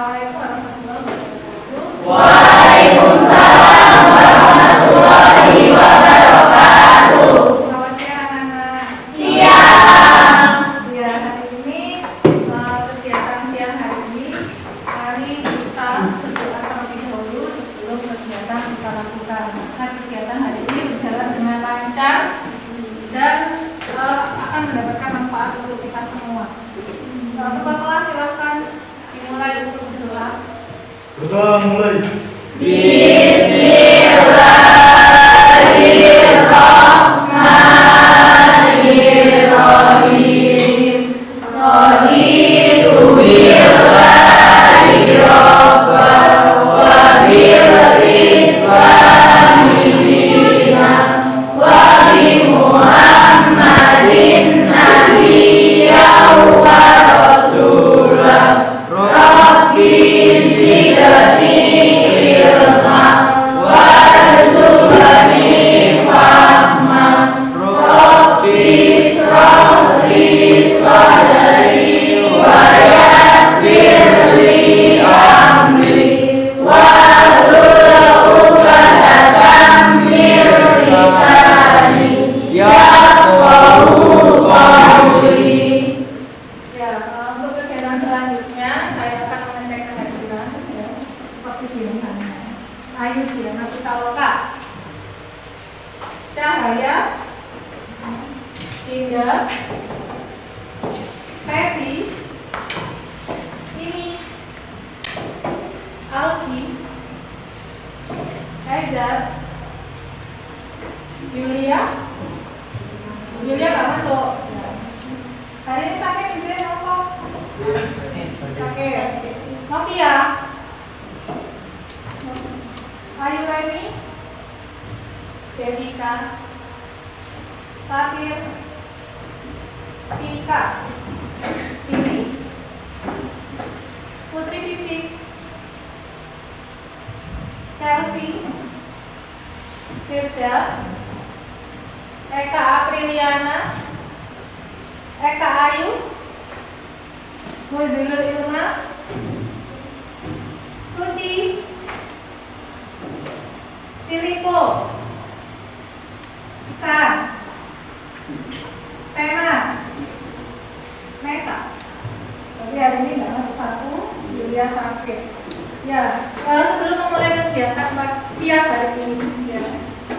Assalamualaikum warahmatullahi wabarakatuh. Waalaikumsalam warahmatullahi wabarakatuh. Selamat siang anak-anak. Siang. Ya, hari ini kegiatan siang hari ini, mari kita berdoa terlebih dahulu sebelum kegiatan kita lakukan. Nah, kegiatan hari ini berjalan dengan lancar dan akan mendapatkan manfaat untuk kita semua. Ketua kelas silakan dimulai untuk berdoa. Berdoa mulai. Bismillahirrahmanirrahim. Raditu billahi rabban wa bil islami dinan wa bi Muhammadin nabiyyan wa rasulah. Rabbi zidni ilma warzuqni fahman. Rabbi ishrah li sadri wa yassir li amri wahlul 'uqdatam min lisani yafqahu qawli. Ya, untuk kegiatan selanjutnya saya akan membacakan hadiran ya, seperti biasanya. Ayo Diana Pitaloka. Cahaya, Indah, Febi, ini, Alfi, Haizar, Yulia nggak masuk. Hari ini sakit bisa apa? Sakit. Novia, Ayu Reni, Devika, Fatir, Tika, Tini, Putri Titik, Chelsea, Firda, Eka Apriliana, Eka Ayu, Muzilul Ilma, Suci, Filipo, San, Tema, Mesa. Tapi hari ini nggak masuk satu, Julia sakit. Ya, sebelum memulai kegiatan siang hari ini, ya,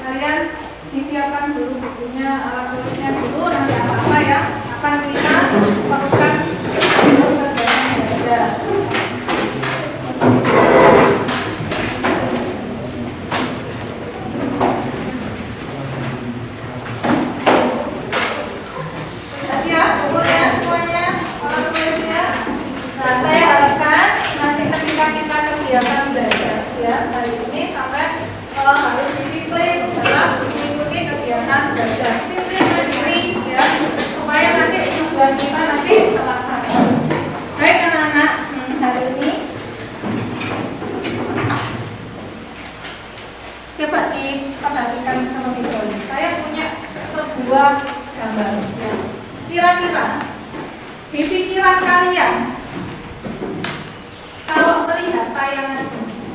kalian disiapkan dulu bukunya, alat tulisnya dulu, nanti apa-apa ya akan kita lakukan untuk kegiatan belajar. Sudah siap bukunya semuanya, alat tulisnya. Nah, saya harapkan nanti ketika kita kegiatan belajar ya hari ini sampai harus disiplin dalam mengikuti kegiatan belajar. Disiplin mandiri ya, supaya nanti tujuan kita nanti terlaksana. Baik anak-anak, hari ini coba diperhatikan terlebih dahulu. Saya punya sebuah gambar. Ya. Kira-kira di pikiran kalian kalau melihat tayangan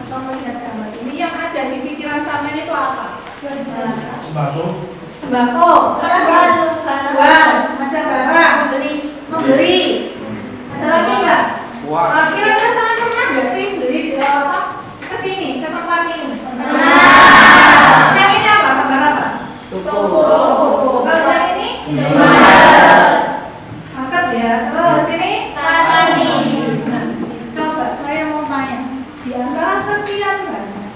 atau melihat gambar ini yang ada di pikiran sampean itu apa? Sembako. Sembako, jual, ada barang, membeli. Ada lagi nggak? Kira-kira sampean pernah nggak sih beli apa ke sini, ke tempat ini? Yang ini apa? Gambar apa? Toko. Kalau yang ini? Mantap ya. Terus ini? Tani. Nah, coba saya mau tanya, di antara sekian banyak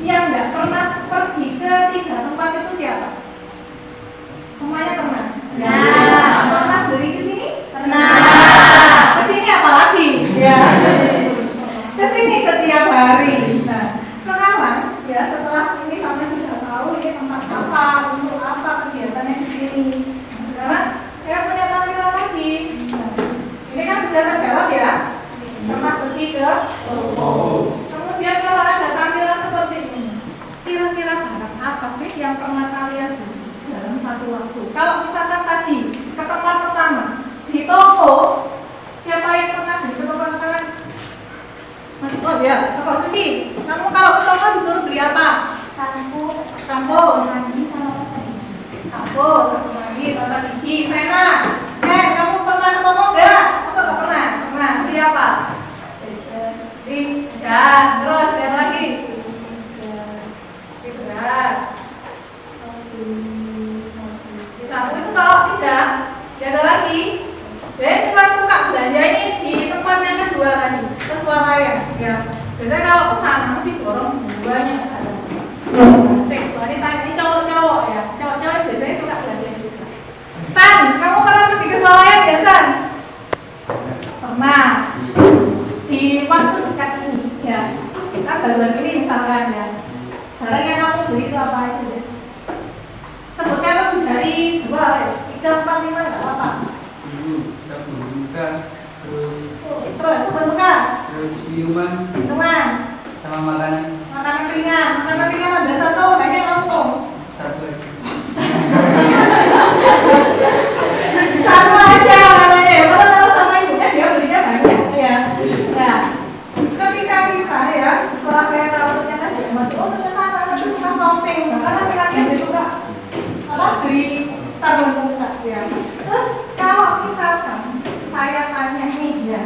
yang nggak pernah pergi ke 3 tempat itu siapa? Semuanya pernah? Nah. Pernah beli ke sini? Pernah. Ke sini apa lagi? Ya. Ke sini setiap hari. Nah, sekarang ya setelah ini sampai sudah tahu ini tempat apa, untuk apa kegiatannya di sini. Nah, sekarang saya punya tampilan lagi. Nah, ini kan sudah terjawab ya. Pernah pergi ke toko. Kemudian kalau ada tampilan seperti ini, kira-kira barang apa sih yang pernah kalian beli dalam satu waktu? Kalau misalkan tadi ke tempat pertama di toko, siapa yang pernah beli ke toko sekarang? ya. Toko suci. Kamu kalau ke toko disuruh beli apa? Sampo. Sampo. Mandi sama pasta gigi. Sampo, sampo mandi, pasta gigi. Rena, kamu pernah ke toko nggak? Atau nggak pernah? Pernah. Beli apa? Jajan. Beli jajan. Terus yang lagi? Gas. Beras. Sabu. Sabu itu kalau tidak ada lagi. Jadi suka belanja ini di tempat yang kedua tadi, ke swalayan ya. Biasanya kalau kesana mesti borong buahnya ada. Wanita ini cowok-cowok ya, cowok-cowok biasanya suka belanja juga. San, kamu pernah pergi ke swalayan ya San? Pernah. Di waktu dekat ini ya. Kita baru-baru ini misalkan ya. Barang yang kamu beli itu apa aja? Sebutkan lebih dari 2, 3, 4, 5 nggak apa-apa. Sabun muka, terus minuman, sama makanan makanan ringan ada satu, banyak kamu. satu aja. Satu aja katanya ya, karena kalau sama ibunya dia belinya banyak ya. Nah, ketika kita ya, setelah saya tahu ternyata dia mati, oh ternyata anak itu suka shopping, karena laki-laki dia suka beli sabun muka ya. Terus kalau misalkan saya tanya nih ya,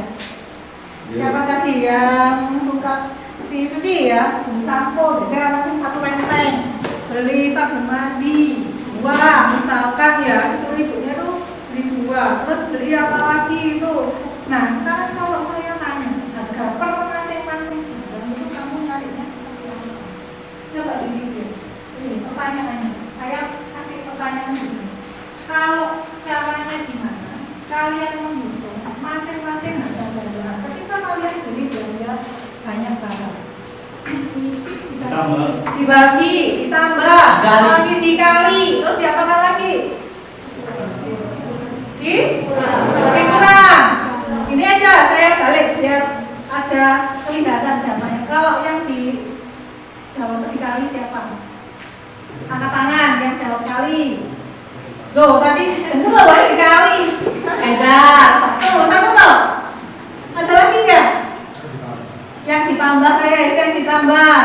siapa tadi yang suka si Suci ya, beli sampo, biasanya apa sih satu renteng, beli sabun mandi 2, misalkan ya, disuruh ibunya tuh beli 2, terus beli apa lagi itu. Nah sekarang kalau saya tanya harga per masing-masing barang itu kamu nyarinya seperti apa? Coba dipikir. Ini pertanyaannya, saya kasih pertanyaan ini. Kalau caranya gimana? Kalian menghitung masing-masing harga barang. Ketika kalian beli belanja banyak barang, dibagi, ditambah, lagi dikali, terus siapa lagi? Kurang. Ini aja saya balik biar ada kelihatan jawabannya. Kalau yang di jawab dikali siapa? Angkat tangan yang jawab kali. Loh tadi itu loh dikali. Satu loh. Ada lagi nggak? Yang ditambah guys, yang ditambah.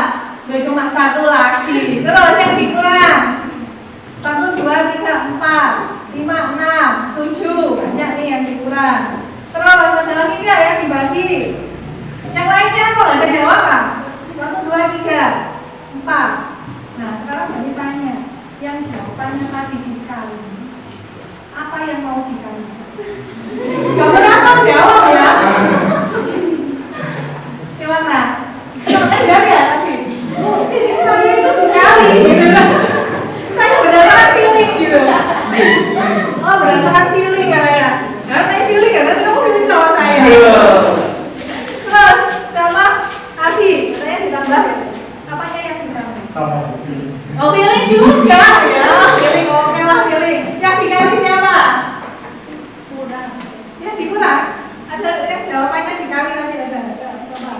Gak cuma satu lagi. Terus yang dikurang. 1, 2, 3, 4, 5, 6, 7. Banyak nih yang dikurang. Terus ada lagi nggak yang dibagi? Yang lainnya kok ada jawaban? 1, 2, 3, 4. Nah sekarang kami tanya, yang jawabannya tadi dikali, apa yang mau dikali? Gak pernah jawab ya? Gimana? Enggak ya tadi? Ini saya itu dikali gitu. Saya berdasarkan feeling gitu. Oh berdasarkan feeling katanya. Karena saya feeling ya, nanti kamu feeling sama saya. Terus sama Adi, saya ditambah ya? Apanya yang ditambah? Sama. Oh feeling juga ya, feeling oke lah feeling. Yang dikali siapa? Kurang. Yang dikurang? Ada yang jawabannya dikali lagi ada. Coba.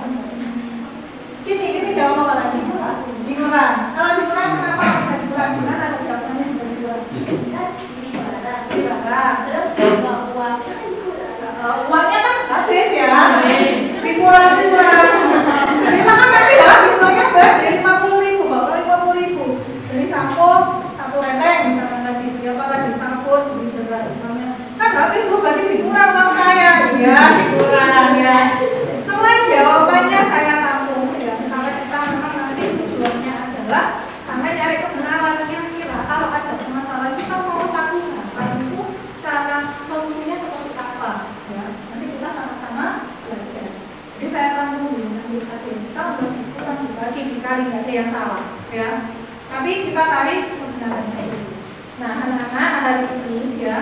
Ini jawab apa lagi? Dikurang. Kalau dikurang kenapa bisa dikurang? Gimana jawabannya bisa dikurang? Dikurang. Terus uang. Uangnya kan habis ya. Dikurang. Misalkan nanti habis uangnya berarti 50.000, bapak 50.000. Jadi sampo, satu renteng misalkan tadi, apa tadi sabun, beli beras misalnya. Kan habis bu, berarti dikurang uang saya. Ya, dikurang ya. Semua jawabannya saya tampung ya. Sampai kita memang nanti tujuannya adalah sampai cari kebenaran kira-kira kalau ada masalah kita mau lakukan itu cara solusinya seperti apa ya. Nanti kita sama-sama belajar. Jadi saya tampung dulu nanti kita udah ikutan dibagi dikali nggak ada yang salah ya. Tapi kita tarik kebenarannya dulu. Nah anak-anak hari ini ya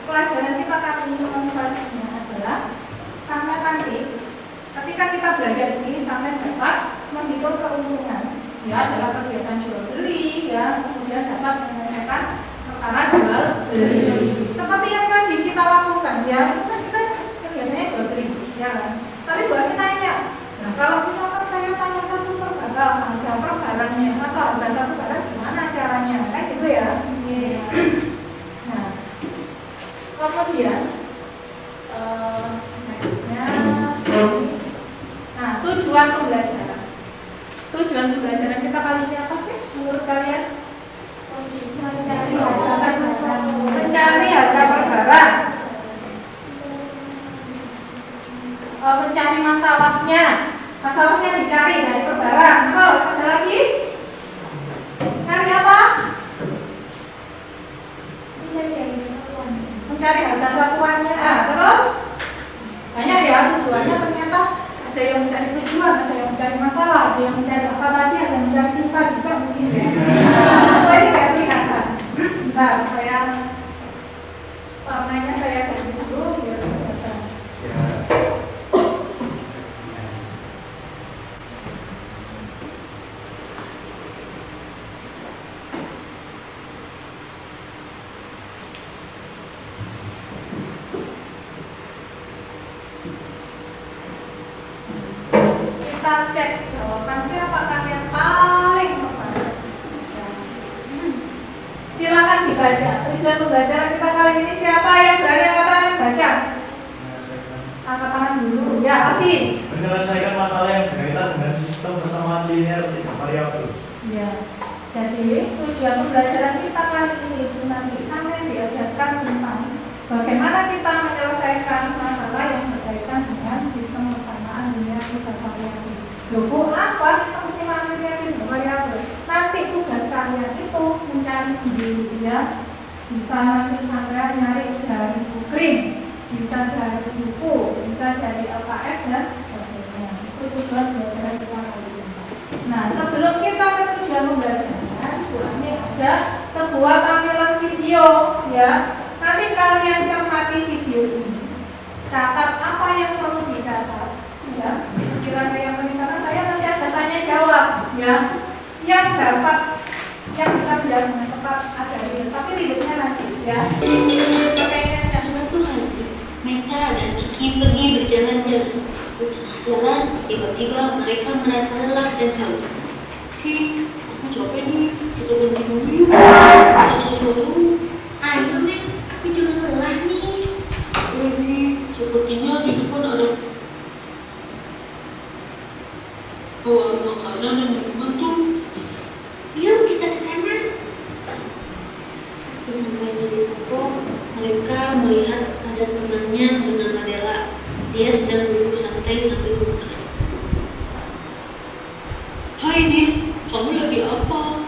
pelajaran kita kali ini motivasinya adalah sampai nanti ketika kita belajar ini sampai dapat menghitung keuntungan ya adalah kegiatan jual beli ya, kemudian dapat menyelesaikan perkara jual beli seperti yang tadi kita lakukan ya. Itu kan kita kegiatannya jual beli ya kan. Tapi buat kita tanya, nah kalau misalkan saya tanya satu per barang, harga per barangnya atau harga satu barang gimana caranya kan gitu ya. Nah kemudian nextnya nah tujuan pembelajaran. Tujuan pembelajaran kita kali ini apa sih menurut kalian? Mencari harga perbarang, mencari masalahnya dicari dari perbarang. Terus ada lagi? Cari apa? Mencari harga satuannya. Terus banyak ya tujuannya, ternyata ada yang mencari tujuan, ada yang mencari masalah, ada yang mencari apa tadi, ada yang mencari cinta juga mungkin ya. Ini kayak kelihatan. Bentar, saya warnanya saya ganti dulu biar kelihatan. Kita cek jawaban siapa kalian paling terbaik. Silakan dibaca. Tujuan pembelajaran kita kali ini siapa yang berani angkat baca? Angkat tangan dulu. Ya, Abi. Menyelesaikan masalah yang berkaitan dengan sistem persamaan linear tiga variabel. Ya. Jadi tujuan pembelajaran kita kali ini itu nanti sampai diajarkan tentang bagaimana kita menyelesaikan masalah yang berkaitan dengan sistem persamaan linear tiga variabel. Loh, apa sistem persamaan linear tiga variabel? Nanti tugas kalian itu mencari sendiri ya. Bisa nanti sampai nyari dari Googling, bisa dari buku, bisa dari LKS dan sebagainya. Itu tujuan pembelajaran kita kali ini. Nah, sebelum kita ke tujuan pembelajaran, ini ada sebuah tampilan video ya. Nanti kalian cermati video ini. Catat apa yang perlu dicatat ya. Sekiranya yang penting, karena saya nanti ada tanya jawab ya. Yang dapat, yang bisa menjawab dengan tepat ada real, tapi ribetnya nanti ya. Pakainya Suatu hari, Meta dan Kiki pergi berjalan-jalan. Di tengah jalan, tiba-tiba mereka merasa lelah dan haus. Ki, aku capek nih. Kita berhenti dulu yuk. Kita cari warung. Ayo, Met. Aku juga lelah nih. Ki, sepertinya di depan ada makanan dan minuman tuh. Yuk, kita ke sana. Sesampainya di toko, mereka melihat ada temannya bernama Della. Dia sedang duduk santai sambil makan. Hai Din, kamu lagi apa?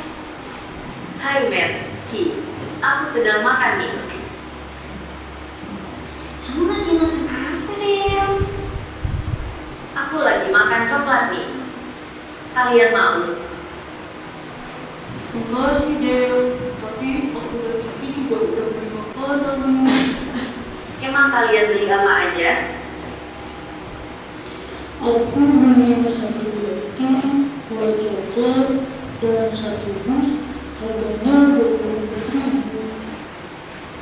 Hai Matt, Ki, aku sedang makan nih. Kamu lagi makan apa, Del? Aku lagi makan coklat nih. Kalian mau? Enggak sih, Del. Tapi aku dan Kiki juga udah beli makanan nih. Emang kalian beli apa aja? Aku beli satu roti, 2 coklat, dan 1 jus. Harganya 24.000.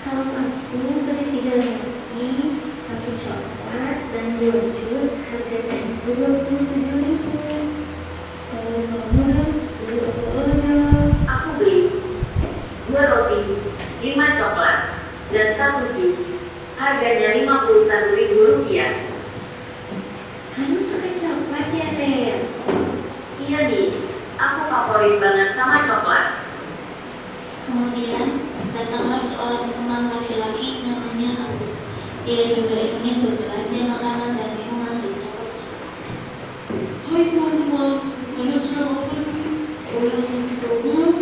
Kalau aku beli 3 roti, 1 coklat, dan 2 jus, harganya itu 27.000. Kalau kamu beli apa aja? Aku beli 2 roti, 5 coklat, dan 1 jus. Harganya Rp51.000. Kamu suka coklat ya, Del? Iya nih, aku favorit banget sama coklat. Kemudian datanglah seorang teman laki-laki namanya Abu. Dia juga ingin berbelanja makanan dan minuman di toko tersebut. Hai teman-teman, kalian sedang apa nih? Boleh aku gabung?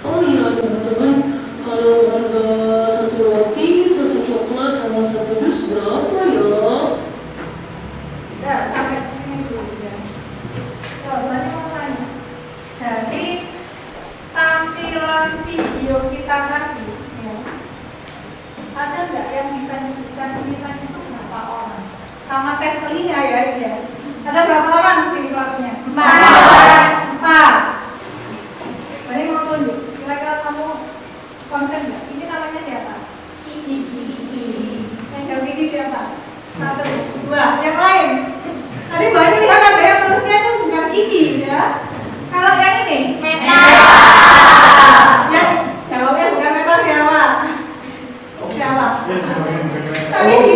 Oh iya teman-teman, kalau harga 1 roti, 1 coklat, sama 1 jus berapa ya? ya sampai sini dulu ya. Jawabannya mau tanya. Jadi tampilan video kita tadi ya. Ada nggak yang bisa disebutkan tulisannya itu berapa orang? Sama tes telinga ya ini ya. Ada berapa orang di sini kelasnya? 4. Ini mau tunjuk. Kira-kira kamu konsen nggak? Ini namanya siapa? Kiki. Yang jauh Kiki siapa? 1, 2. Yang lain? Tadi banyak lihat ada yang manusia itu bukan Kiki ya. Kalau yang ini? Meta. Yang jawabnya bukan Meta siapa? Siapa? Tadi Kiki.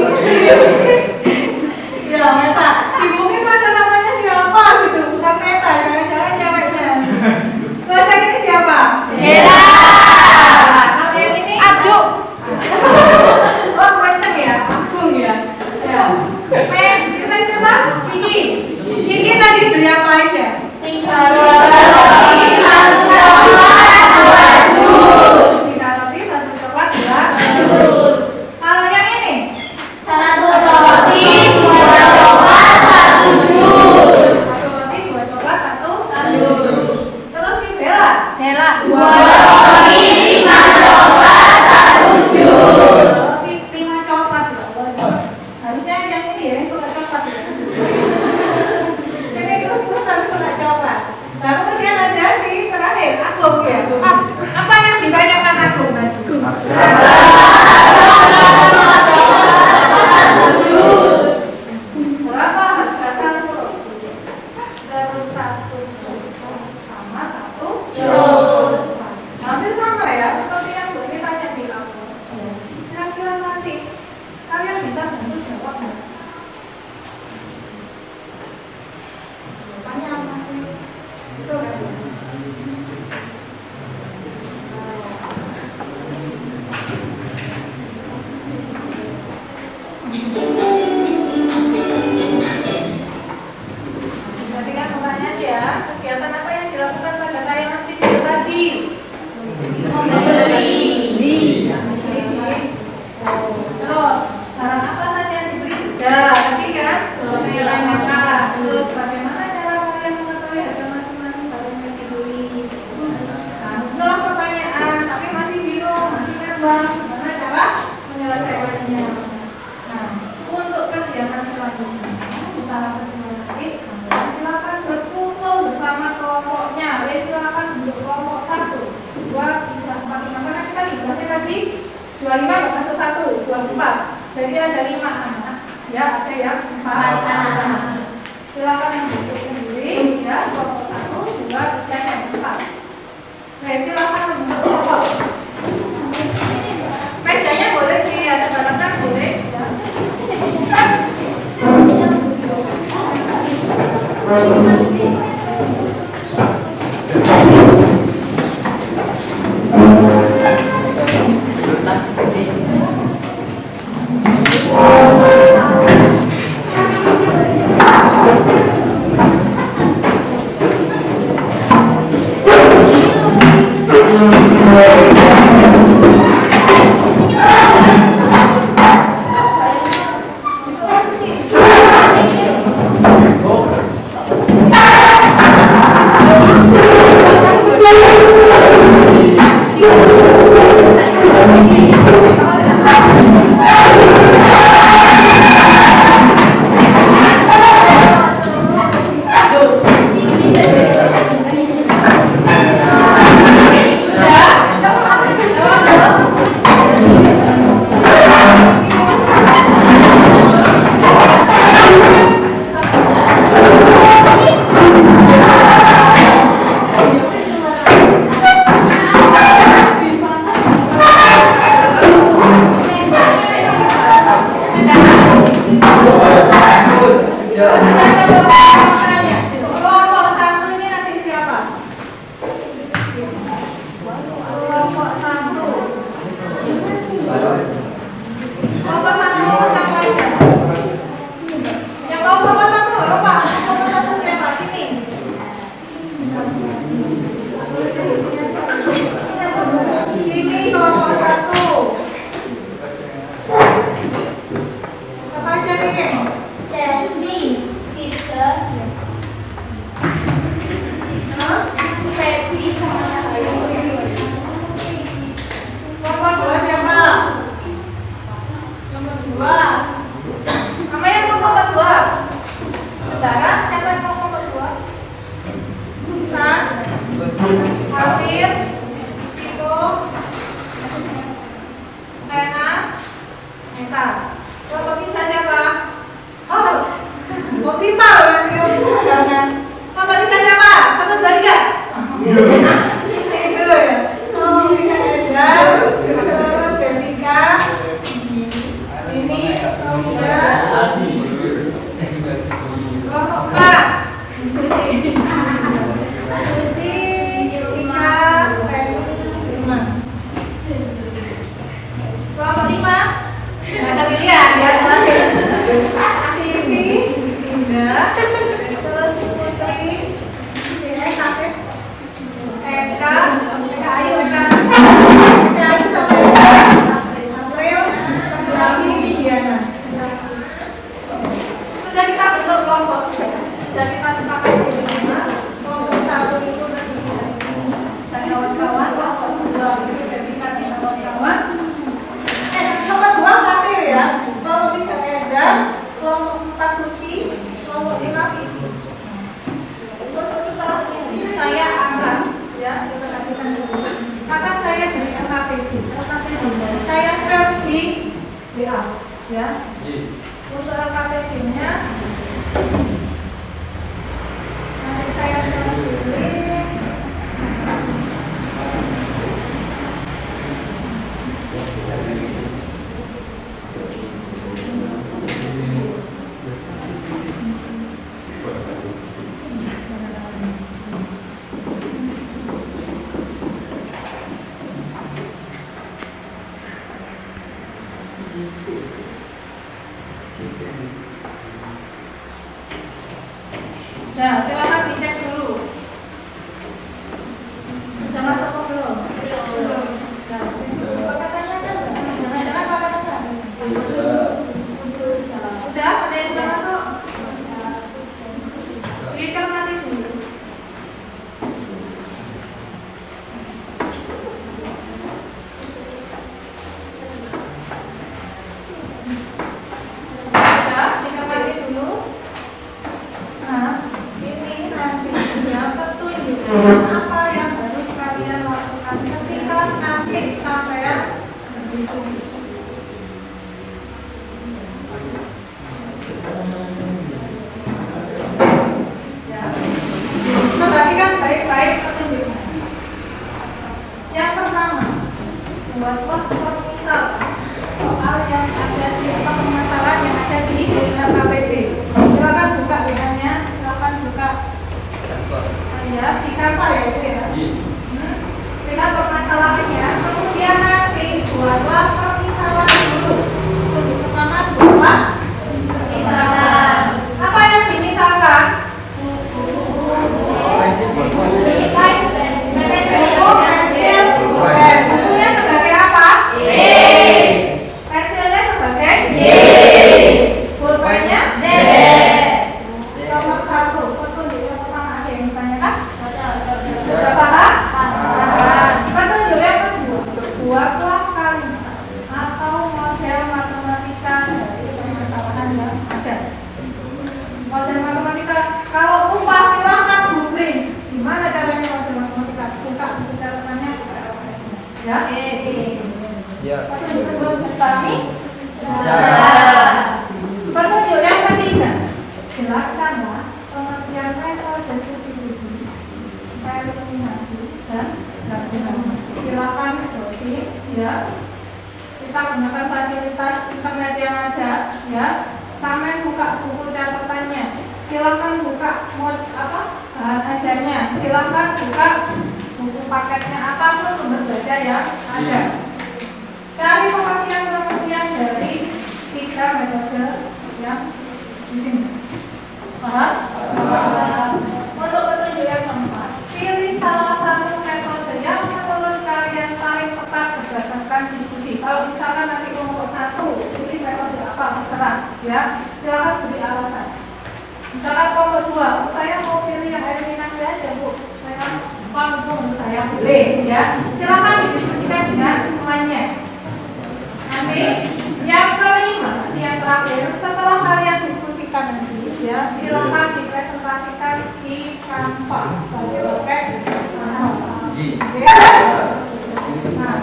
25 nggak masuk 1, 24. Jadi ada 5 anak. Ya, ada yang 4 anak. Silakan yang duduk sendiri. Ya, kelompok 1, 2, 3, dan 4. Oke, silakan membentuk kelompok. Mejanya boleh diadakan boleh. Ya. Nah, silakan dicek dulu. Sudah masuk kok belum? Belum. Nah, pakai kata-kata enggak? Jangan pakai kata. Udah, ada yang sudah masuk? Dicek nanti dulu. Udah, dicek nanti dulu. Nah, ini nanti Ya. Ya. Petunjuk kedua bisa dipahami? Bisa. Petunjuk yang ketiga, jelaskanlah pengertian metode substitusi, eliminasi, dan gabungan. Silakan dosis, ya. Kita gunakan fasilitas internet yang ada, ya. Sampai buka buku catatannya. Silakan buka bahan ajarnya. Silakan buka buku paketnya, apapun sumber baca yang ada. Cari pengertian dari 3 metode yang di sini. Paham? Untuk petunjuk yang keempat, pilih salah satu metode yang menurut kalian paling tepat berdasarkan diskusi. Kalau misalkan nanti kelompok 1 pilih metode apa, terserah, ya. Silakan beri alasan. Misalkan kelompok 2, saya mau pilih yang eliminasi aja, Bu. Saya boleh, ya. Silakan didiskusikan dengan temannya. Nanti yang kelima, yang terakhir, setelah kalian diskusikan nanti, ya, silakan dipresentasikan di kantor. Pakai nah,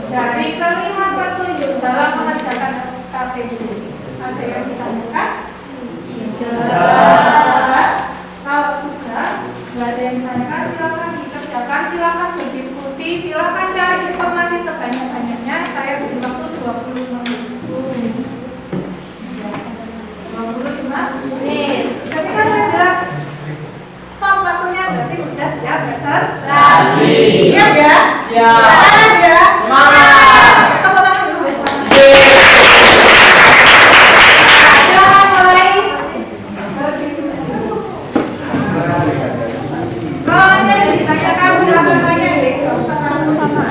dari kelima petunjuk dalam mengerjakan KPD, ada yang bisa buka? Tidak. Kalau sudah, nggak ada yang ditanyakan, silakan dikerjakan, silakan berdiskusi, silakan cari informasi sebanyak-banyaknya. Saya beri waktu 25 menit. 25 menit. Ketika saya bilang stop waktunya, berarti sudah siap presentasi. Siap ya? Siap ya? Semangat. Tepuk tangan dulu, semangat. Silakan mulai berdiskusi. Kalau ada yang ditanyakan, silakan tanya deh. Nggak usah takut sama.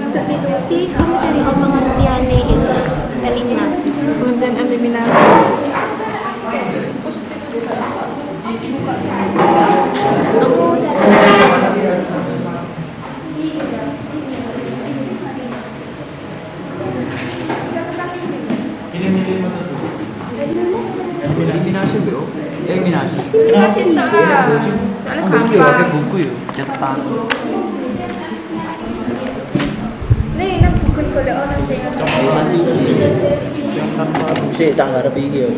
Substitusi kami dari pengertiannya itu eliminasi. Pengertian eliminasi. Ini milih metode. Eliminasi bro. Eliminasi. Eliminasi enggak. Soalnya gampang. Buku yuk. Cetak. Nih, nang buku golek ono sing Yang tanpa Sik tak ngarep iki yo.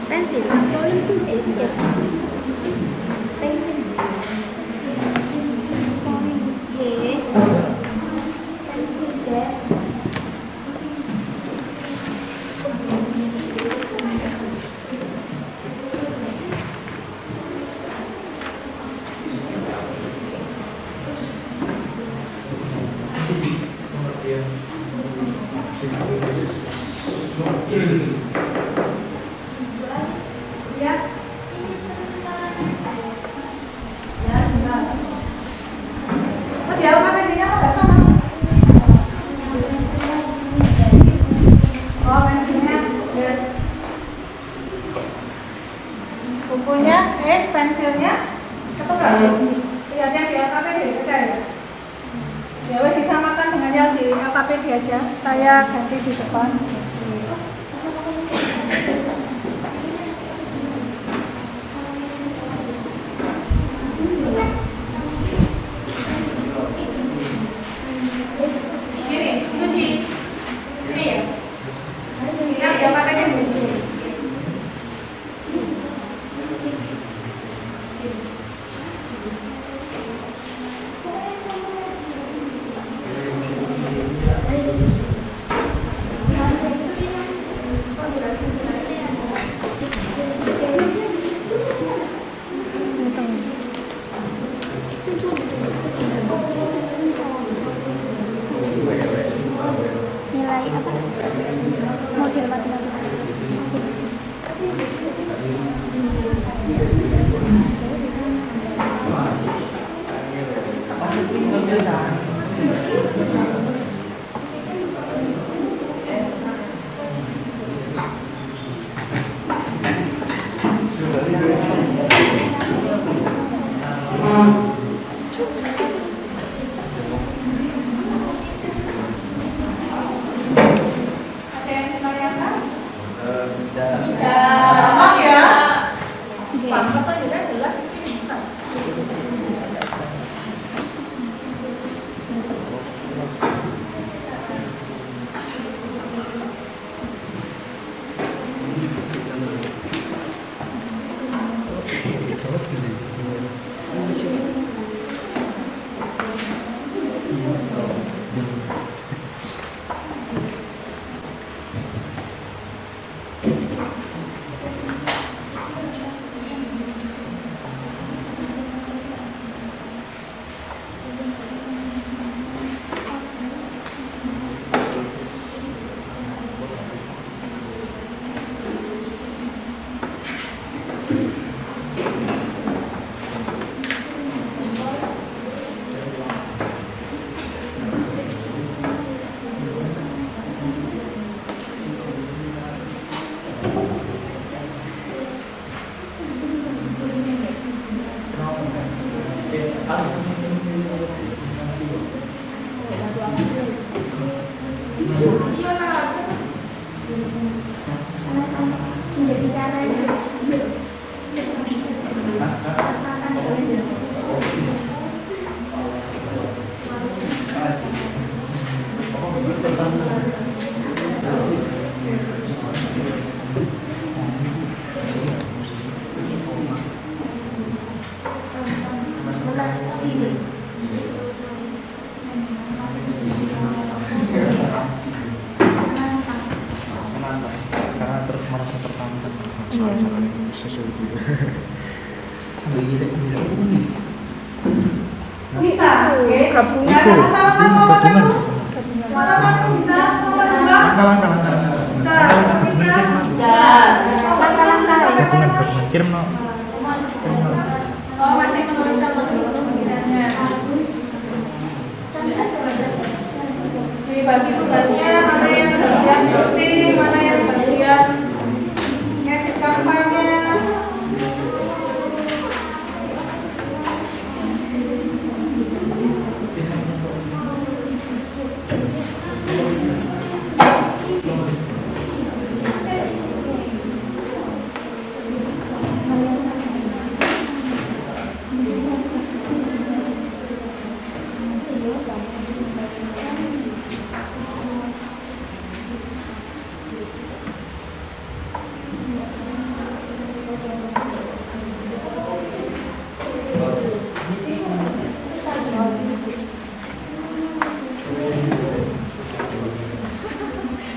Pensil, poin pensil, pensil, poin G, pensil Z, ya. aja, saya ganti di depan. Gini, Suci. Gini ya. Yang pakainya gini. Nilai apa? Model matematika. Ada yang ditanyakan? Tidak. Gampang ya. Bangsa tuh juga jelas ini bisa. Menjadi caranya. Karena merasa tertantang soal-soal sesuatu gitu. Bisa, oke. Nggak ada masalah kan Bapak Gabungan. Ibu? Bapak Ibu bisa? Nomor 2? Langkah-langkah. Bisa. Ketiga? Bisa. Nomor 3 sudah sampai Gabungan. mana? Kirim no. Oh, masih menuliskan pengiraannya. Dibagi tugasnya, mana yang bagian browsing, mana yang bagian ngedit kampanye.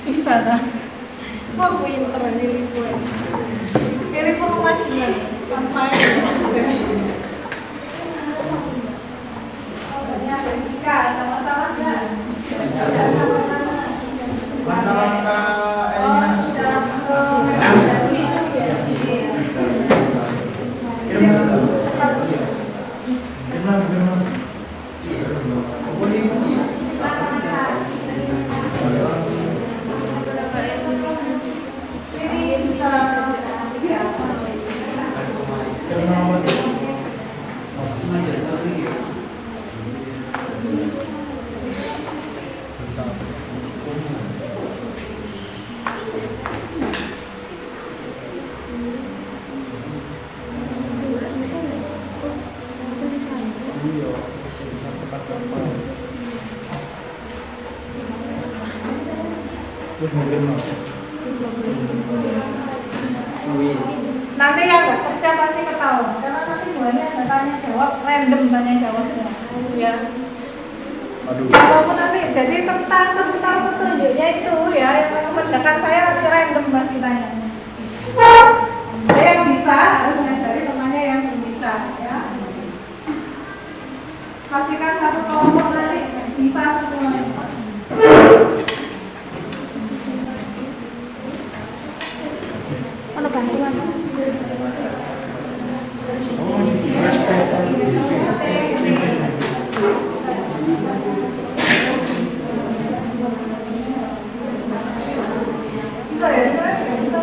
Di sana. Wah, pinter ini gue. Ini pun wajiban. Sampai ada Dika, ada masalah nggak? Tidak sama-sama. Langkah-langkah Oh, sudah. Iya, satu kata apa? Terus mungkin Wis. Nanti yang nggak kerja pasti ketahuan, karena nanti buahnya ada tanya jawab, random tanya jawabnya. Ya. Aduh. Walaupun nanti jadi tentang petunjuknya itu ya, yang mengerjakan saya nanti random pasti tanya. Saya yang bisa harus ngajari temannya yang belum bisa, ya. Pastikan satu kelompok nanti bisa semuanya. Ono bantuan. Bisa ya, bisa.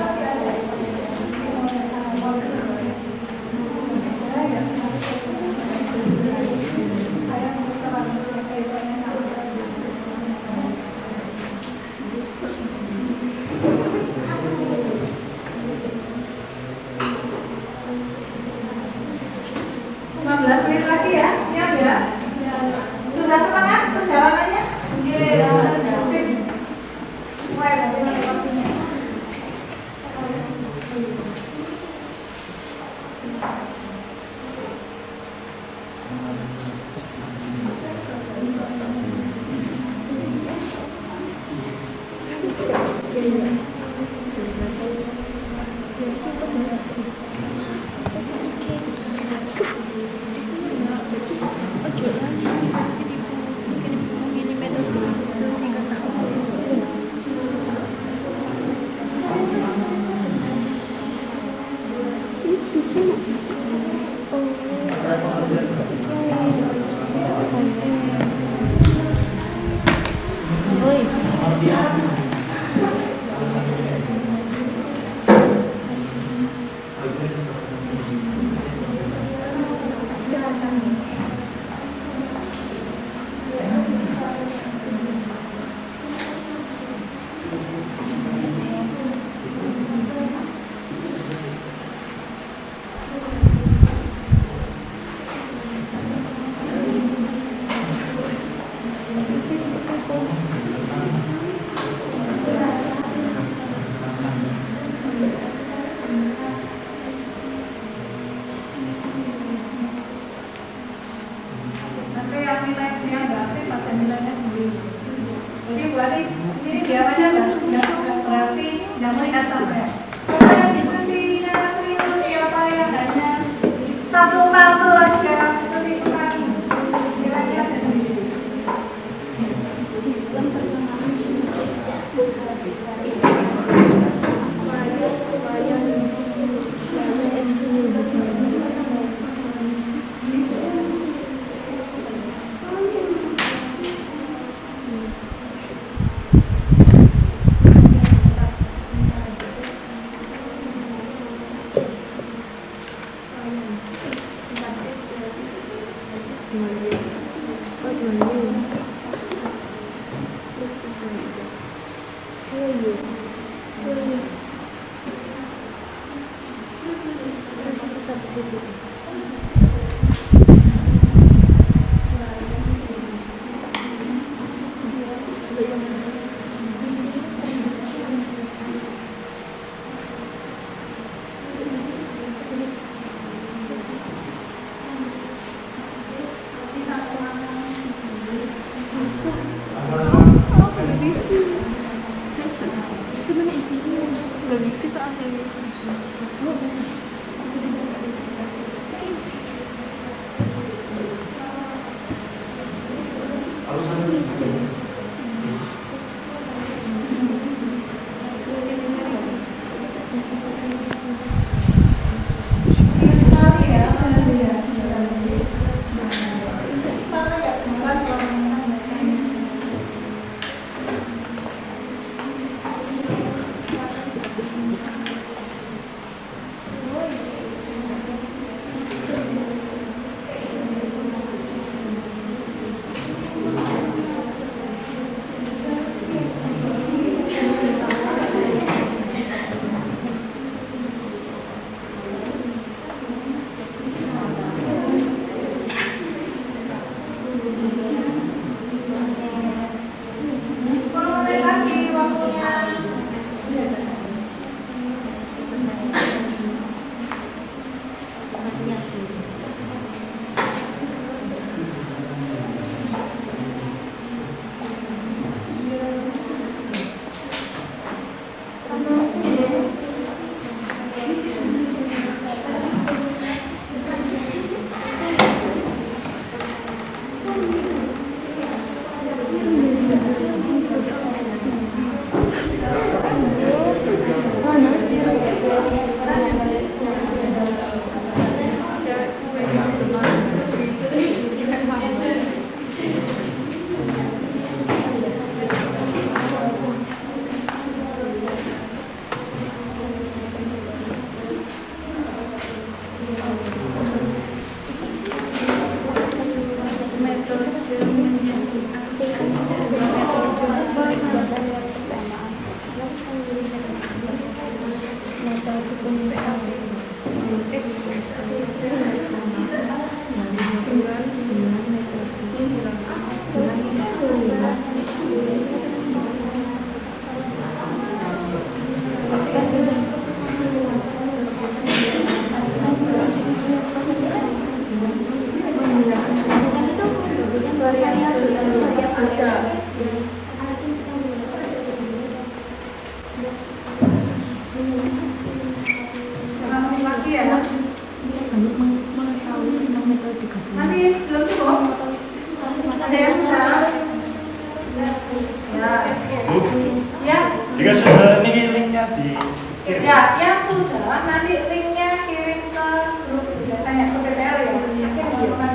dikirim. Ya, yang sudah nanti linknya kirim ke grup biasanya ke PPL ya. Nanti kita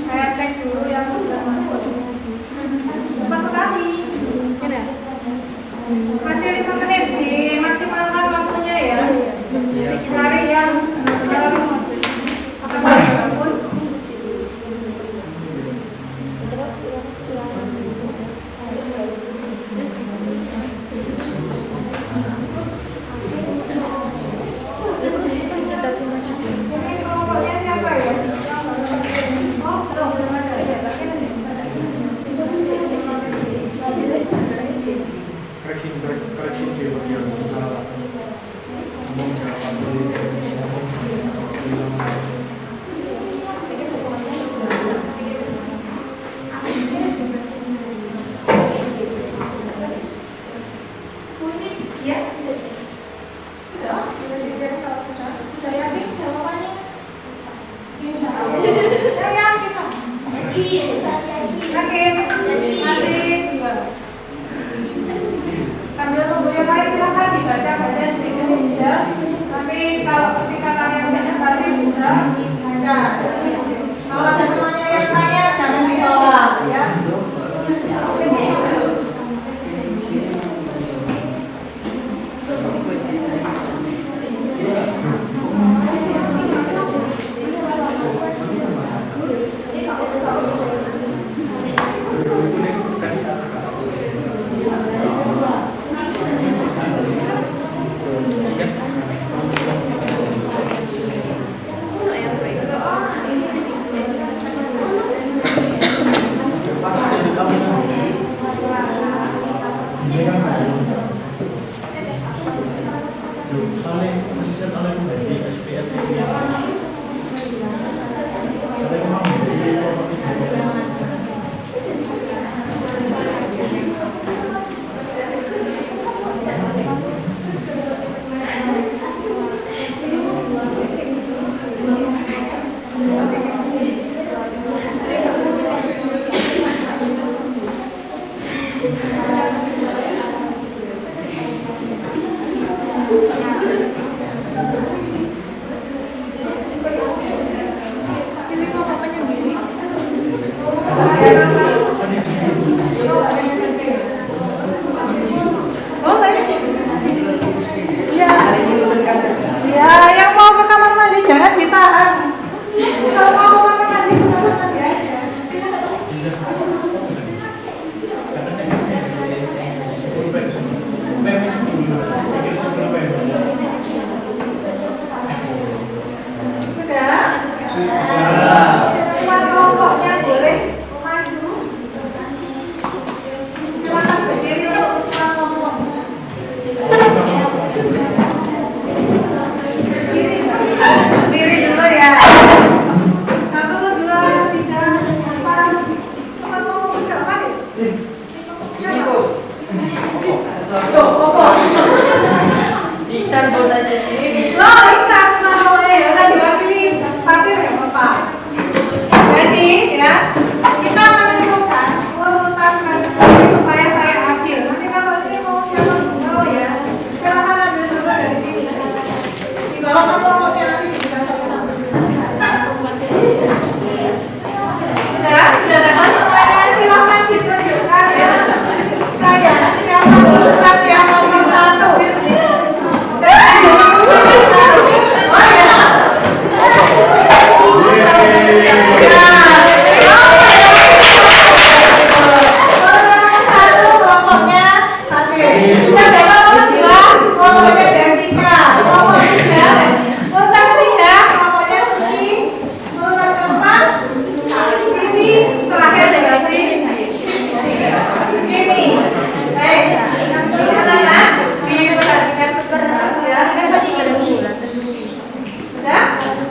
saya cek dulu yang sudah masuk. Cepat sekali. Masih 5 menit, dimaksimalkan waktunya ya. Cari yang bagus. Ini kelompoknya siapa ya? Oh, belum ada ya. Koreksi di bagian salah. Ngomong salah. Ya, sudah yakin jawabannya? Insya Allah. Saya yakin kok. Yakin? Yakin. Sambil nunggu yang lain silahkan dibaca bagian berikutnya. Tapi kalau ketika kalian presentasi sudah baca. Kalau ada semuanya yang tanya jangan ditolak ya.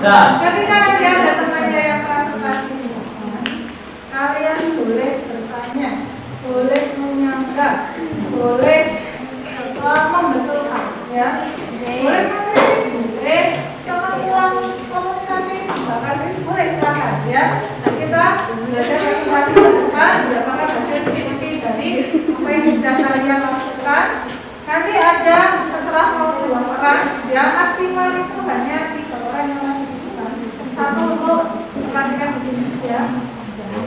Ketika nanti ada temannya yang presentasi, kalian boleh bertanya, boleh menyanggah, boleh membetulkan, ya. Boleh mengkritik, boleh coba ulang komunikasi, bahkan boleh silakan, ya. Nah, kita belajar presentasi ke depan berdasarkan hasil diskusi kalian lakukan, nanti ada setelah mau 2 orang, ya maksimal itu hanya 3 orang yang lakukan. Satu untuk perhatikan di sini ya.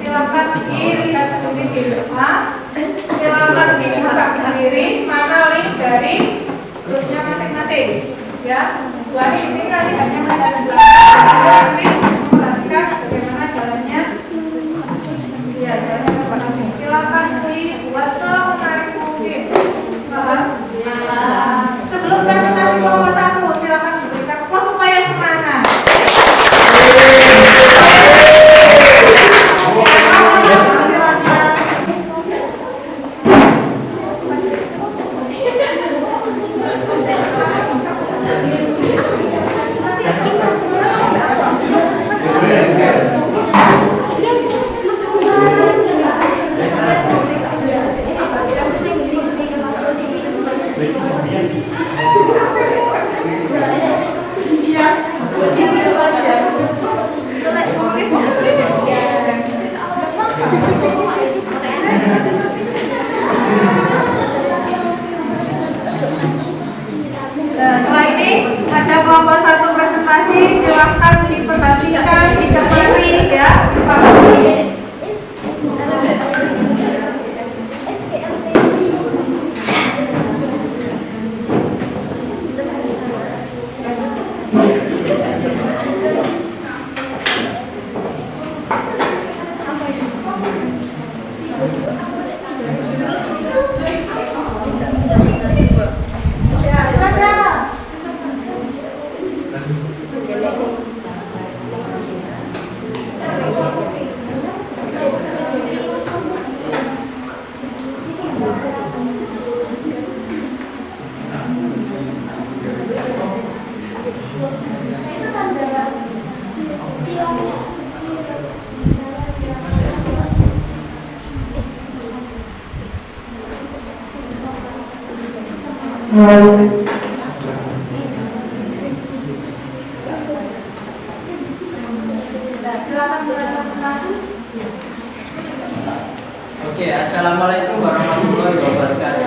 Silakan dilihat sendiri di rumah. Silakan dibuka sendiri mana link dari grupnya masing-masing. Ya, buat ini nanti hanya melihat di belakang. Nanti memperhatikan bagaimana jalannya. Ya, jalannya ke belakang. Silakan dibuat semenarik mungkin. Sebelum presentasi nomor 1, silakan diberikan aplaus supaya semangat. Setelah ini ada kelompok 1 presentasi, silahkan diperhatikan, dicermati ya, dipahami. Oke, assalamualaikum warahmatullahi wabarakatuh.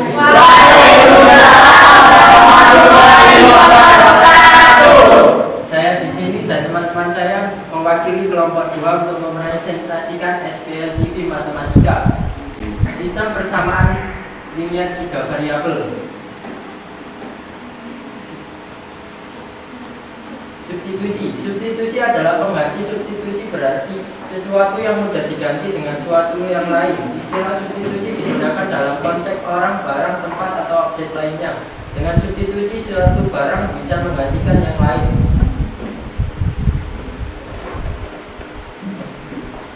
Saya di sini dan teman-teman saya mewakili kelompok 2 untuk mempresentasikan SPL TV Matematika. Sistem persamaan linear 3 variabel. Substitusi adalah pengganti. Substitusi berarti sesuatu yang mudah diganti dengan sesuatu yang lain. Istilah substitusi digunakan dalam konteks orang, barang, tempat, atau objek lainnya. Dengan substitusi, suatu barang bisa menggantikan yang lain.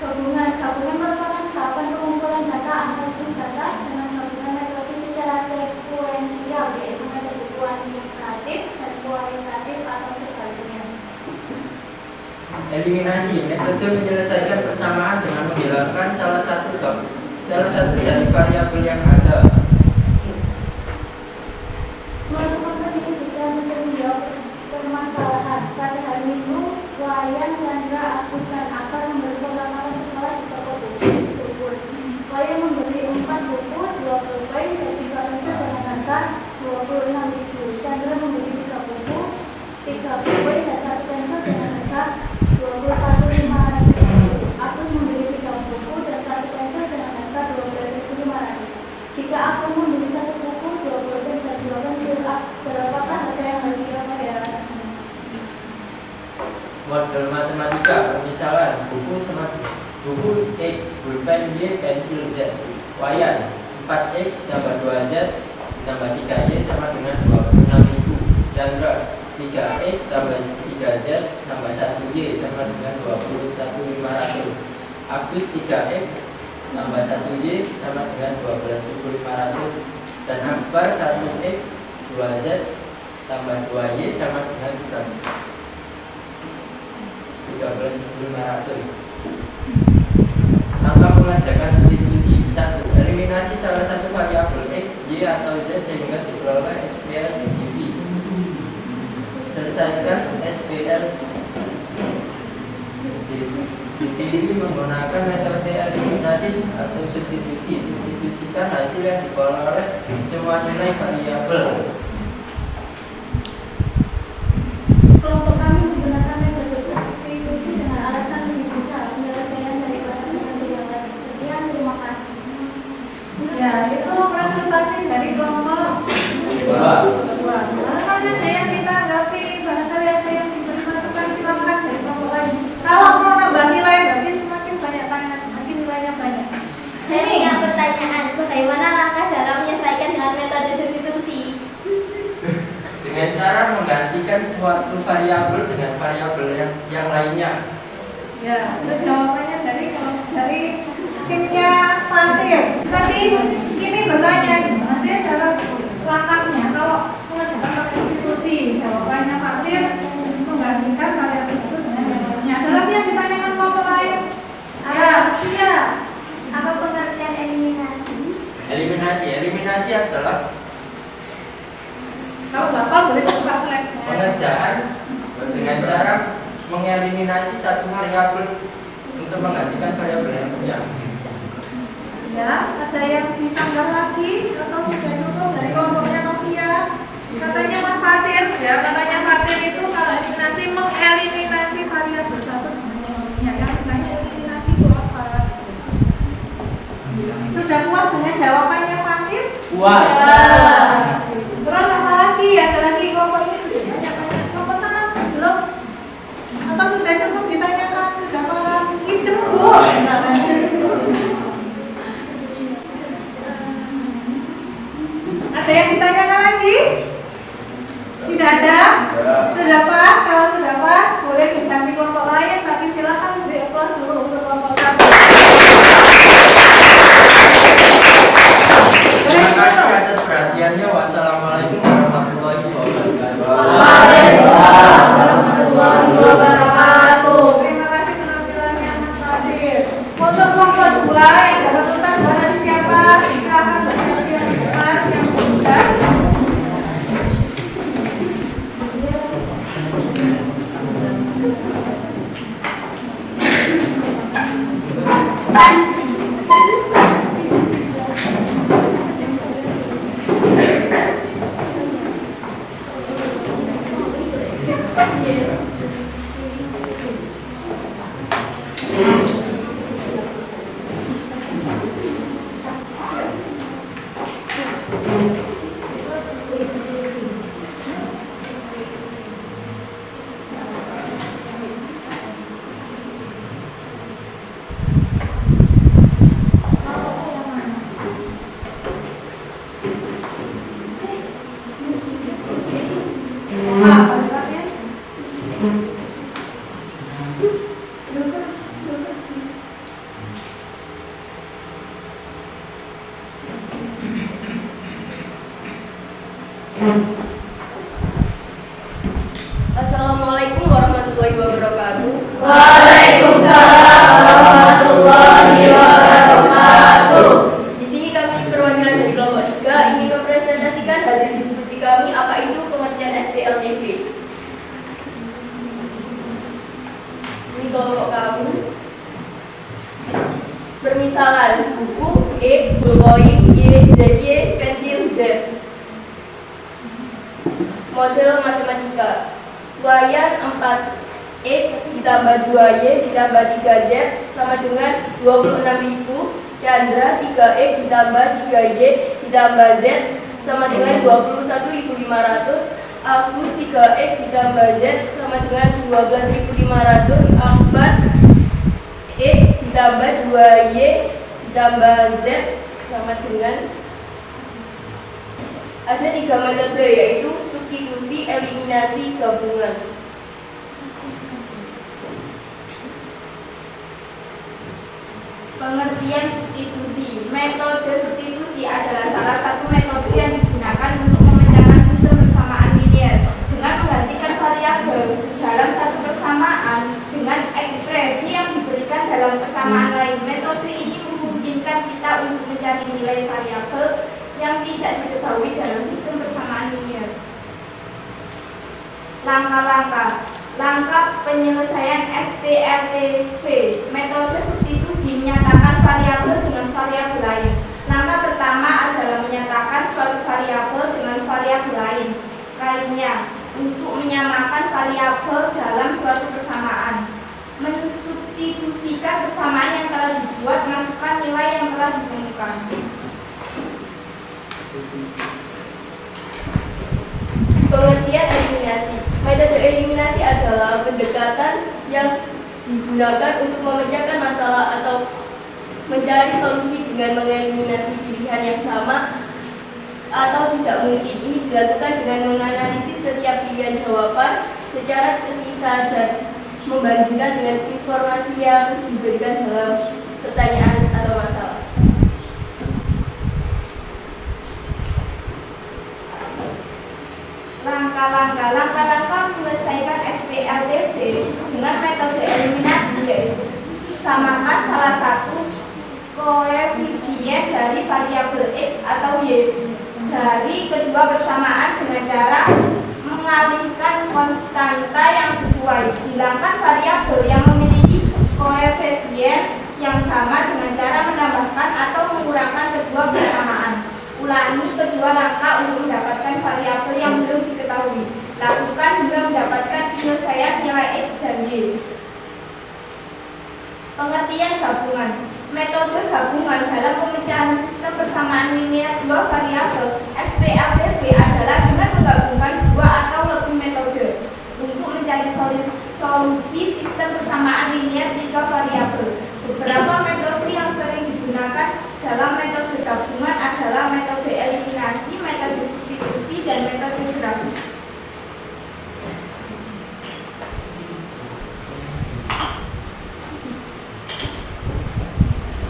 Gabungan merupakan tahapan pengumpulan data antar jenis data dengan gabungan metode secara sekuensial, yaitu metode kuantitatif dan kualitatif atau sebaliknya. Eliminasi metode menyelesaikan persamaan dengan menghilangkan salah satu dari variabel yang ada. Merupakan pendidikan untuk menjawab permasalahan. Pada hari Minggu, Wayan, Chandra, Agus, dan Akar memberi pengalaman sekolah di toko buku Subur. Wayan memberi 4 buku, 20 poin, dan 3 pencet dengan angka 26.000. Chandra memberi 3 buku, 30 poin, dan 1 pencet dengan angka 21.500. Agus memberi 3 buku dan 1 pencet dengan angka 12.500. Jika aku membeli 1 buku, 20 poin, dan 2 pensil, berapakah harga yang harus ia bayar? Model matematika, pemisalan buku X, pulpen Y, pensil Z. Wayan 4X tambah 2Z tambah 3Y sama dengan 26.000. Chandra 3X tambah 3Z tambah 1Y sama dengan 21.500. Agus 3X tambah 1Y sama dengan 12.500. Dan Akbar 1X 2Z tambah 2Y sama dengan 13.500. Langkah mengerjakan substitusi. 1. Eliminasi salah satu variabel X, Y, atau Z sehingga diperoleh SPL TV. Selesaikan SPL BTW menggunakan metode eliminasi atau substitusi. Substitusikan hasil yang diperoleh semua nilai variabel. Kelompok kami menggunakan metode substitusi dengan alasan lebih mudah penyelesaian daripada metode yang lain. Sekian, terima kasih. Ya, itu presentasi dari kelompok Wah. kedua. Barangkali ada yang ditanggapi, barangkali ada yang diberi masukan, silakan dari kelompok lain. Kalau mau nambah nilai, berarti semakin banyak tanya, nanti nilainya banyak. Saya punya pertanyaan, bagaimana langkah dalam menyelesaikan dengan metode substitusi? Dengan cara menggantikan suatu variabel dengan variabel yang lainnya. Ya, itu jawabannya dari timnya Martir. Tapi ini bertanya gimana sih cara langkahnya kalau mengerjakan pakai substitusi? Jawabannya Martir menggantikan variabel itu dengan yang lainnya. Ada lagi yang ditanyakan kelompok lain? Ya, iya. Apa pengertian eliminasi? Eliminasi adalah Kalau Bapak boleh buka slide. pengerjaan dengan cara mengeliminasi satu variabel untuk menggantikan variabel yang punya. Ya, ada yang disanggah lagi atau sudah cukup dari kelompoknya Novia? Katanya Mas Fatir, ya katanya Fatir itu kalau eliminasi mengeliminasi variabel satu dengan yang lainnya. Yang sebenarnya eliminasi itu apa? Sudah puas dengan jawabannya Fatir? Puas. Terus apa lagi? Ada lagi kelompok ini sudah banyak-banyak. Kelompok sana belum? Atau sudah cukup ditanyakan? Sudah paham? Hidup bu? Ada yang ditanyakan lagi? Tidak ada? Sudah pas? Kalau sudah pas, boleh diganti kelompok lain. Tapi silakan beri aplaus dulu untuk kelompok kami. Terima kasih atas perhatiannya. Wassalamualaikum warahmatullahi wabarakatuh. Waalaikumsalam warahmatullahi wabarakatuh. Terima kasih penampilannya Mas Fadir. Untuk kelompok dua yang dapat utang dari siapa? Silakan bersiap di depan yang sudah. Assalamualaikum warahmatullahi wabarakatuh. Waalaikumsalam warahmatullahi wabarakatuh. Di sini kami perwakilan dari kelompok 3 ingin mempresentasikan hasil diskusi kami apa itu pengertian SPLTV. Ini kelompok kami. Permisalan buku E, ballpoint Y, Y, pensil Z. Model matematika. Wayan 4E ditambah 2Y ditambah 3Z sama dengan 26.000. Chandra 3E ditambah 3Y ditambah Z sama dengan 21.500. Agus 3E ditambah Z sama dengan 12.500. 4E ditambah 2Y ditambah Z sama dengan. Ada 3 metode yaitu substitusi, eliminasi, gabungan. Pengertian substitusi. Metode substitusi adalah salah satu metode yang digunakan untuk memecahkan sistem persamaan linear dengan menggantikan variabel dalam satu persamaan dengan ekspresi yang diberikan dalam persamaan lain. Metode ini memungkinkan kita untuk mencari nilai variabel yang tidak diketahui dalam sistem persamaan linear. Langkah-langkah. Langkah penyelesaian SPLTV. Metode substitusi menyatakan variabel dengan variabel lain. Langkah pertama adalah menyatakan suatu variabel dengan variabel lainnya untuk menyamakan variabel dalam suatu persamaan. Mensubstitusikan persamaan yang telah dibuat, masukkan nilai yang telah ditemukan. Pengertian eliminasi. Metode eliminasi adalah pendekatan yang digunakan untuk memecahkan masalah atau mencari solusi dengan mengeliminasi pilihan yang sama atau tidak mungkin. Ini dilakukan dengan menganalisis setiap pilihan jawaban secara terpisah dan membandingkan dengan informasi yang diberikan dalam pertanyaan atau masalah. Langkah-langkah menyelesaikan SPLTV dengan metode eliminasi yaitu samakan salah satu koefisien dari variabel X atau Y dari kedua persamaan dengan cara mengalihkan konstanta yang sesuai. Hilangkan variabel yang memiliki koefisien yang sama dengan cara menambahkan atau mengurangkan kedua persamaan. Ulangi kedua langkah untuk mendapatkan variabel yang belum diketahui. Lakukan hingga mendapatkan penyelesaian nilai X dan Y. Pengertian gabungan. Metode gabungan dalam pemecahan sistem persamaan linear dua variabel SPLTV adalah dengan menggabungkan dua atau lebih metode untuk mencari solusi sistem persamaan linear tiga variabel. Beberapa metode yang sering digunakan dalam metode gabungan adalah metode eliminasi, metode substitusi, dan metode grafik.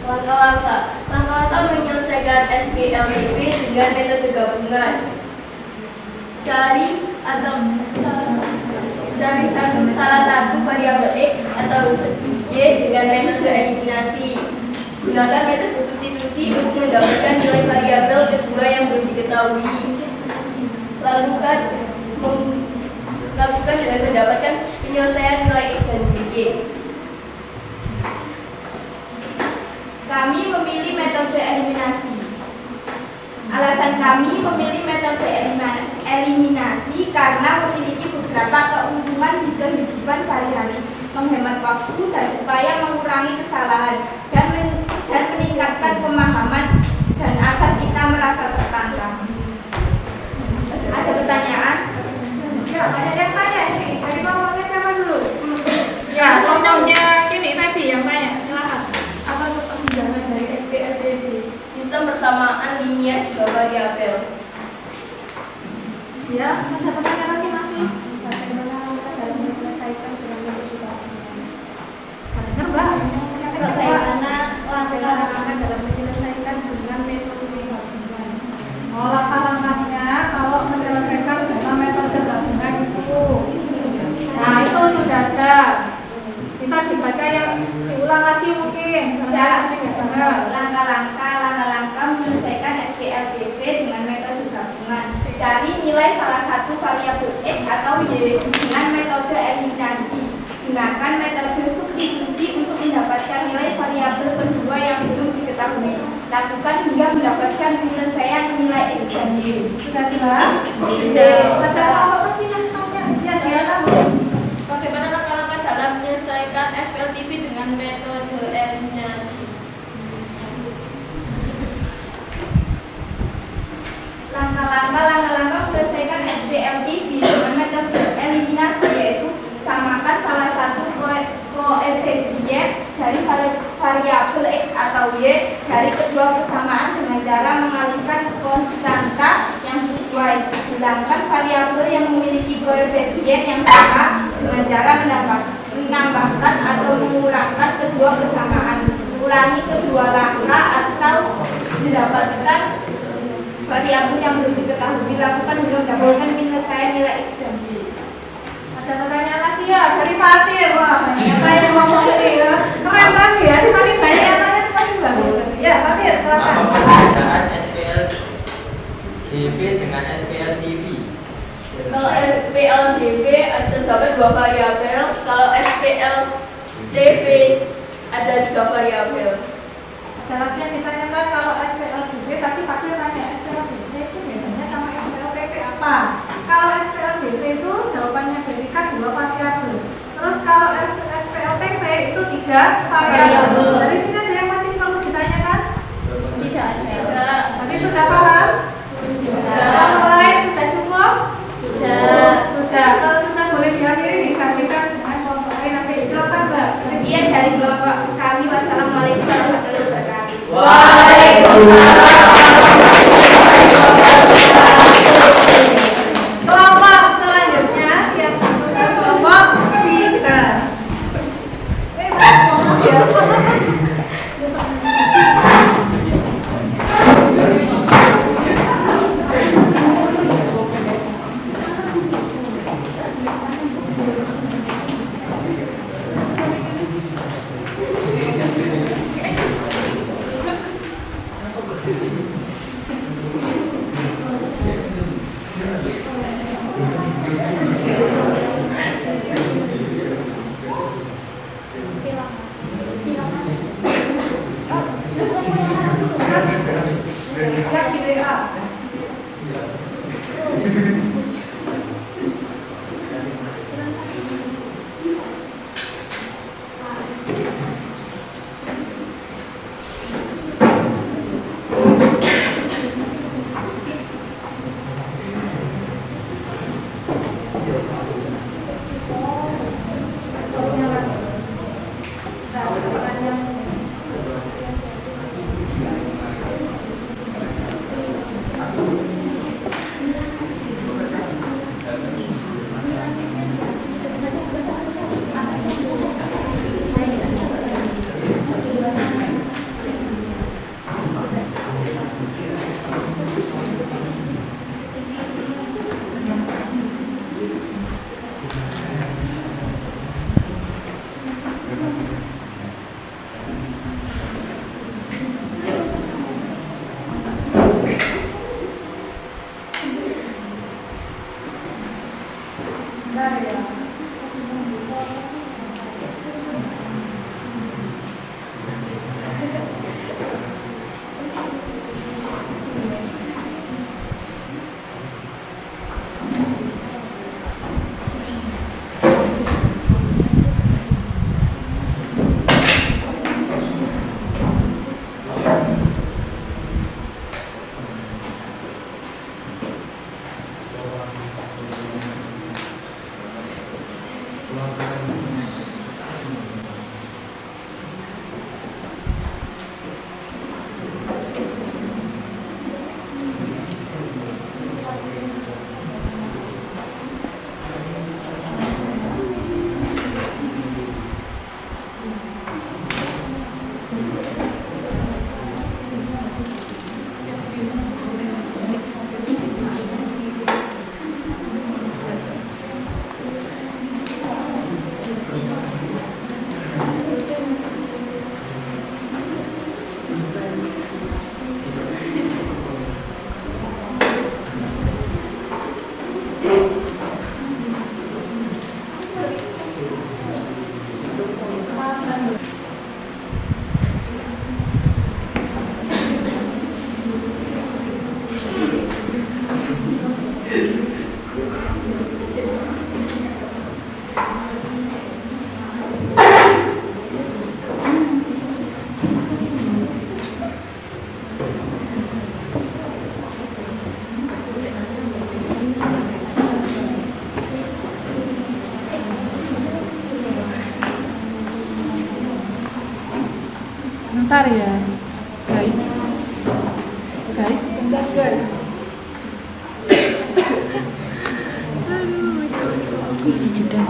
Langkah-langkah menyelesaikan SPLTV dengan metode gabungan. Cari salah satu variabel X atau Y dengan metode eliminasi. Gunakan metode substitusi untuk mendapatkan nilai variabel kedua yang belum diketahui. Lakukan dengan mendapatkan penyelesaian nilai X dan Y. Kami memilih metode eliminasi. Alasan kami memilih metode eliminasi karena memiliki beberapa keuntungan di kehidupan sehari-hari, menghemat waktu dan upaya mengurangi kesalahan dan meningkatkan pemahaman dan agar kita merasa tertantang. Ada pertanyaan? Ya, ada yang tanya ini. Tadi ngomongnya siapa dulu? Ya, ngomongnya ini tadi yang tanya. Silakan. Apa pertimbangan dari SPLTV? Sistem persamaan linear tiga variabel. Ya, ada pertanyaan lagi masih? Bagaimana kita dalam menyelesaikan dengan metode gabungan? Benar, Mbak. Bagaimana langkah-langkah dalam menyelesaikan dengan metode gabungan? Oh, langkah-langkahnya kalau menyelesaikan dalam metode gabungan itu. Nah, itu sudah ada. Bisa dibaca yang diulang lagi mungkin. Langkah-langkah menyelesaikan SPLTV dengan metode gabungan. Cari nilai salah satu variabel X atau Y dengan metode eliminasi. Gunakan metode substitusi untuk mendapatkan nilai variabel kedua yang belum diketahui. Lakukan hingga mendapatkan penyelesaian nilai X dan Y. Sudah jelas? Ada apa sih yang tanya? Ya, Diana, Bu. Bagaimana langkah-langkah dalam menyelesaikan SPLTV dengan metode eliminasi? Langkah-langkah menyelesaikan SPLTV dengan metode eliminasi yaitu samakan salah satu koefisien dari variabel X atau Y dari kedua persamaan dengan cara mengalihkan konstanta yang sesuai. Hilangkan variabel yang memiliki koefisien yang sama dengan cara menambahkan atau mengurangkan kedua persamaan. Ulangi kedua langkah atau mendapatkan variabel yang belum diketahui. Lakukan hingga mendapatkan penyelesaian nilai X dan Y. Ada pertanyaan lagi ya dari Fatir. Wah, yang ngomong ini ya. Keren lagi ya. Sekali banyak yang tanya sekali bagus. Ya, Fatir, silakan. Apa perbedaan SPLTV dengan SPLTV? Kalau SPLDV terdapat 2 variabel, kalau SPLDV ada 3 variabel. Ada lagi yang ditanyakan kalau SPLDV, tadi Fadil tanya SPLDV itu bedanya sama SPLPP apa? Kalau SPLDV itu jawabannya berikan 2 variabel. Terus kalau SPLPP itu 3 variabel. Dari sini ada yang masih perlu ditanyakan? Tidak ada. Tadi sudah paham? Yang lain sudah cukup? Sudah. Kalau sudah boleh dihadiri dikasihkan dengan foto nanti silakan Mbak. Sekian dari kelompok kami. Wassalamualaikum warahmatullahi wabarakatuh. Kelompok selanjutnya yang sudah kelompok 3. Ngomong ya. Yang di WA. Bentar ya. Bentar ya, guys. Bentar guys. Aduh, ini jeda.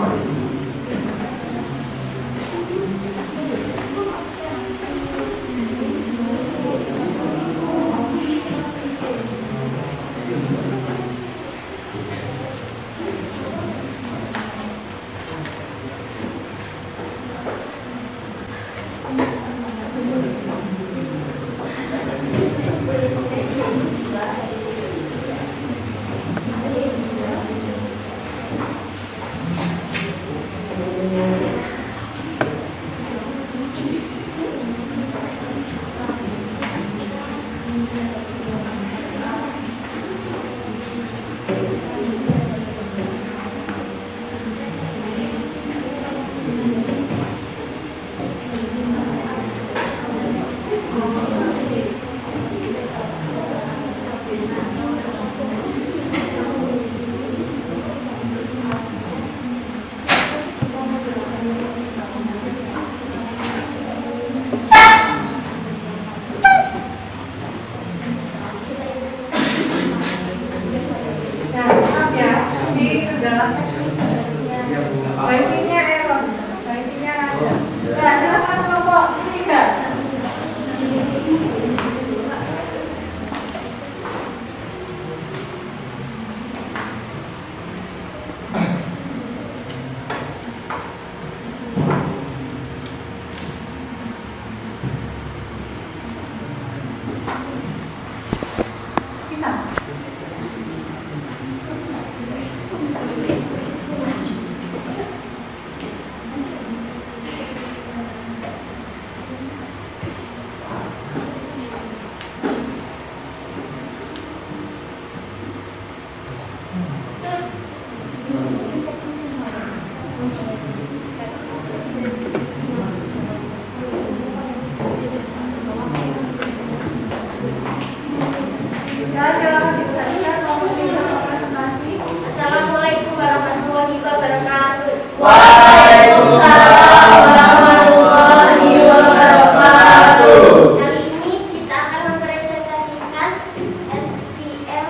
Waalaikumsalam warahmatullahi wabarakatuh. Kali ini kita akan mempresentasikan SPL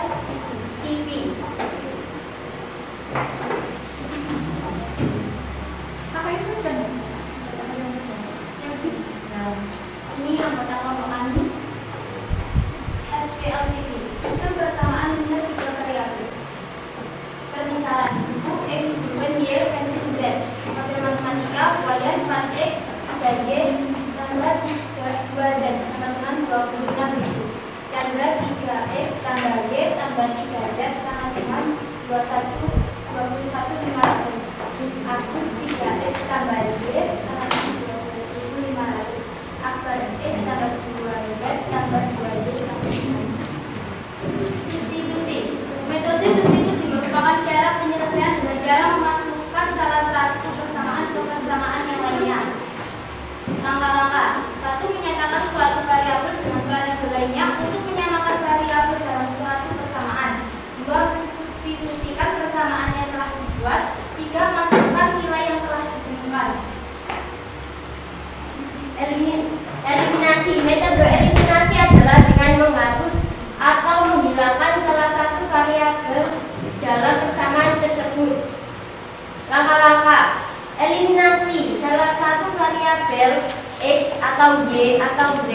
TV. Apa itu kan? Ini anggota kelompok kami. SPL TV, sistem persamaan linear tiga variabel. Permisalan, buku X, bukan Y, pensil Z. Materi matematika, buayan 4X, 3Y, tambah 2Z, sama dengan 25.000. Chandra 3X, tambah Y, tambah 3Z, sama dengan 21.500. Agus 3X, tambah Y, sama dengan 20.500. Akbar X, tambah 2Z, tambah 2Y, sama dengan substitusi. Metode substitusi merupakan cara penyelesaian dengan cara memasukkan salah satu persamaan ke persamaan yang lainnya. Langkah-langkah: 1. Menyatakan suatu variabel dengan variabel lainnya untuk menyamakan variabel dalam suatu persamaan. 2. Mensubstitusikan persamaan yang telah dibuat. 3. Masukkan nilai yang telah ditemukan. Eliminasi. Metode eliminasi adalah dengan menghapus atau menghilangkan salah satu variabel dalam persamaan tersebut. Langkah-langkah: eliminasi salah satu variabel X atau Y atau Z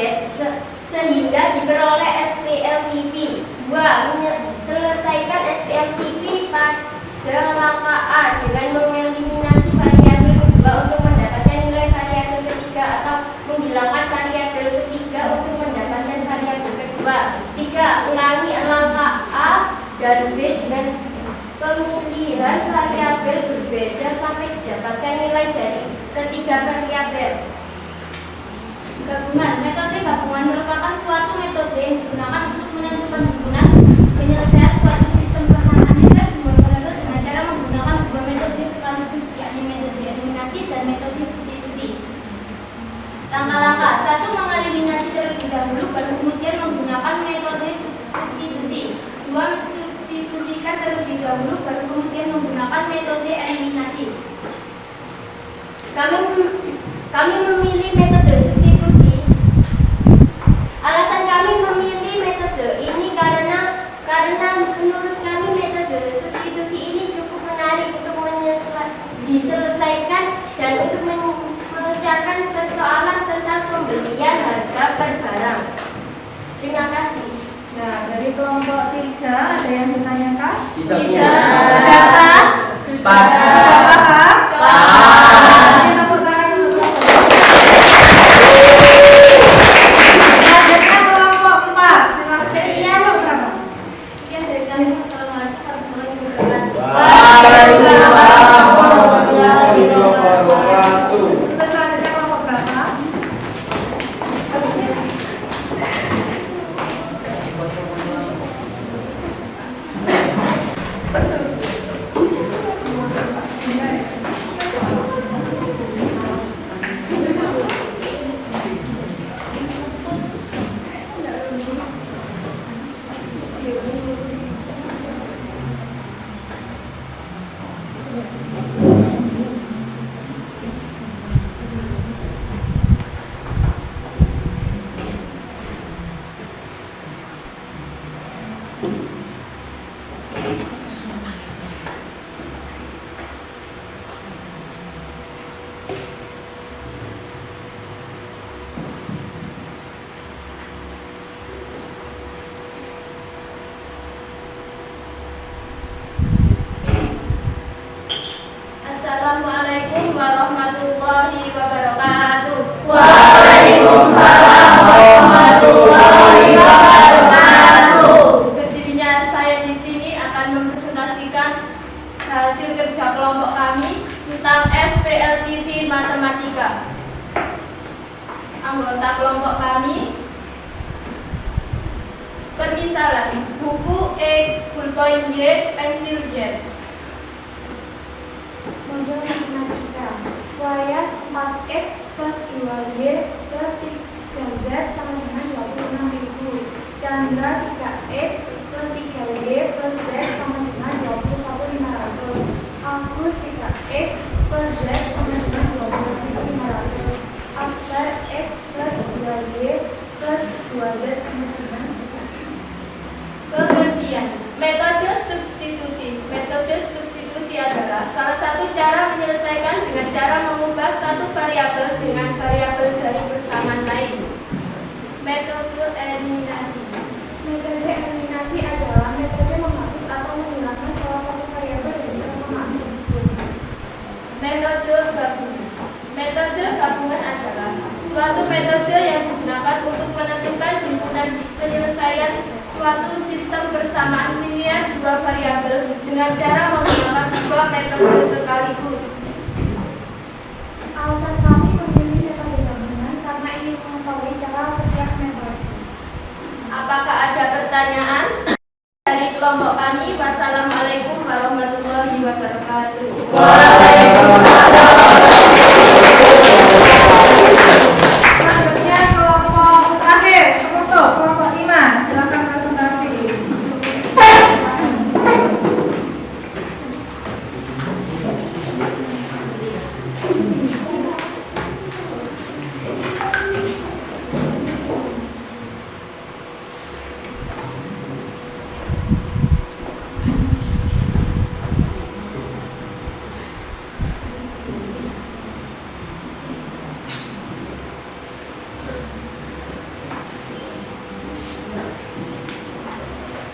sehingga diperoleh SPLTV. 2. Selesaikan SPLTV pada langkah A dengan mengeliminasi variabel kedua untuk mendapatkan nilai variabel ketiga atau menghilangkan variabel ketiga untuk mendapatkan variabel kedua. 3. Ulangi langkah A dan B dengan pemilihan variabel berbeda sampai didapatkan nilai dari ketiga variabel. Gabungan. Metode gabungan merupakan suatu metode yang digunakan untuk menentukan hubungan penyelesaian suatu sistem persamaan linear dua variabel dengan cara menggunakan dua metode sekaligus, yakni metode eliminasi dan metode substitusi. Langkah-langkah: 1. Mengeliminasi terlebih dahulu, baru kemudian menggunakan metode substitusi. 2. Mensubstitusikan terlebih dahulu, baru kemudian menggunakan metode eliminasi. Kami memilih metode substitusi. Alasan kami memilih metode ini karena menurut kami metode substitusi ini cukup menarik untuk diselesaikan dan untuk mengerjakan persoalan tentang pembelian harga per barang. Terima kasih. Nah, dari kelompok 3 ada yang ditanyakan? Tidak. Pas. Apakah? Kita tepuk tangan dulu. Selanjutnya kelompok 4. Silakan. Sekian. Kelompok berapa? Sekian dari kami. Assalamualaikum warahmatullahi wabarakatuh. Waalaikumsalam warahmatullahi wabarakatuh. Kita selanjutnya kelompok berapa? Assalamualaikum warahmatullahi wabarakatuh. Waalaikumsalam warahmatullahi wabarakatuh. Berdirinya saya di sini akan mempresentasikan hasil kerja kelompok kami tentang SPLTV Matematika. Anggota kelompok kami: permisalan, buku X, pulpen Y, pensil Y. Modul matematika. Wayang 4x plus 2y plus 3z sama dengan 26.000. Chandra 3x plus 3y plus z sama dengan 21.500. Agus 3x plus Z sama dengan 12.500. After X plus 2Y plus 2Z sama dengan. Pengertian. Metode substitusi adalah salah satu cara menyelesaikan dengan cara mengubah satu variabel dengan variabel dari persamaan lain. Metode eliminasi. Metode eliminasi adalah metode menghapus atau menghilangkan salah satu variabel dari persamaan tersebut. Metode gabungan. Metode gabungan adalah suatu metode yang digunakan untuk menentukan himpunan penyelesaian suatu sistem persamaan linear dua variabel dengan cara menggunakan dua metode sekaligus. Alasan kami memilih metode gabungan karena ingin mengetahui cara setiap metode. Apakah ada pertanyaan dari kelompok kami? Wassalamualaikum warahmatullahi wabarakatuh. Selanjutnya kelompok terakhir, penutup kelompok 5. Silakan presentasi.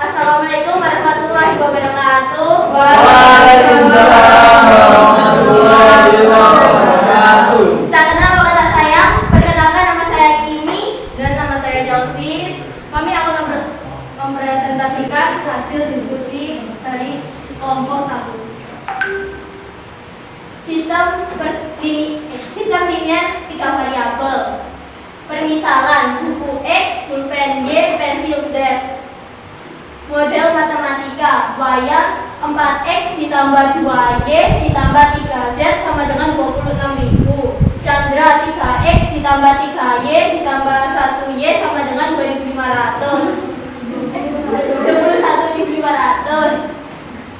Assalamualaikum warahmatullahi wabarakatuh. Waalaikumsalam warahmatullahi wabarakatuh. Salam kepada saya. Perkenalkan, nama saya Kimi dan nama saya Jalsis. Kami akan mempresentasikan hasil diskusi dari kelompok 1. Sistem linear 3 variabel. Permisalan buku X, pulpen Y, pensil Z. Model matematika wayang 4X ditambah 2Y ditambah 3Z sama dengan 26.000. Chandra 3X ditambah 3Y ditambah 1Y sama dengan 2.500. 21.500.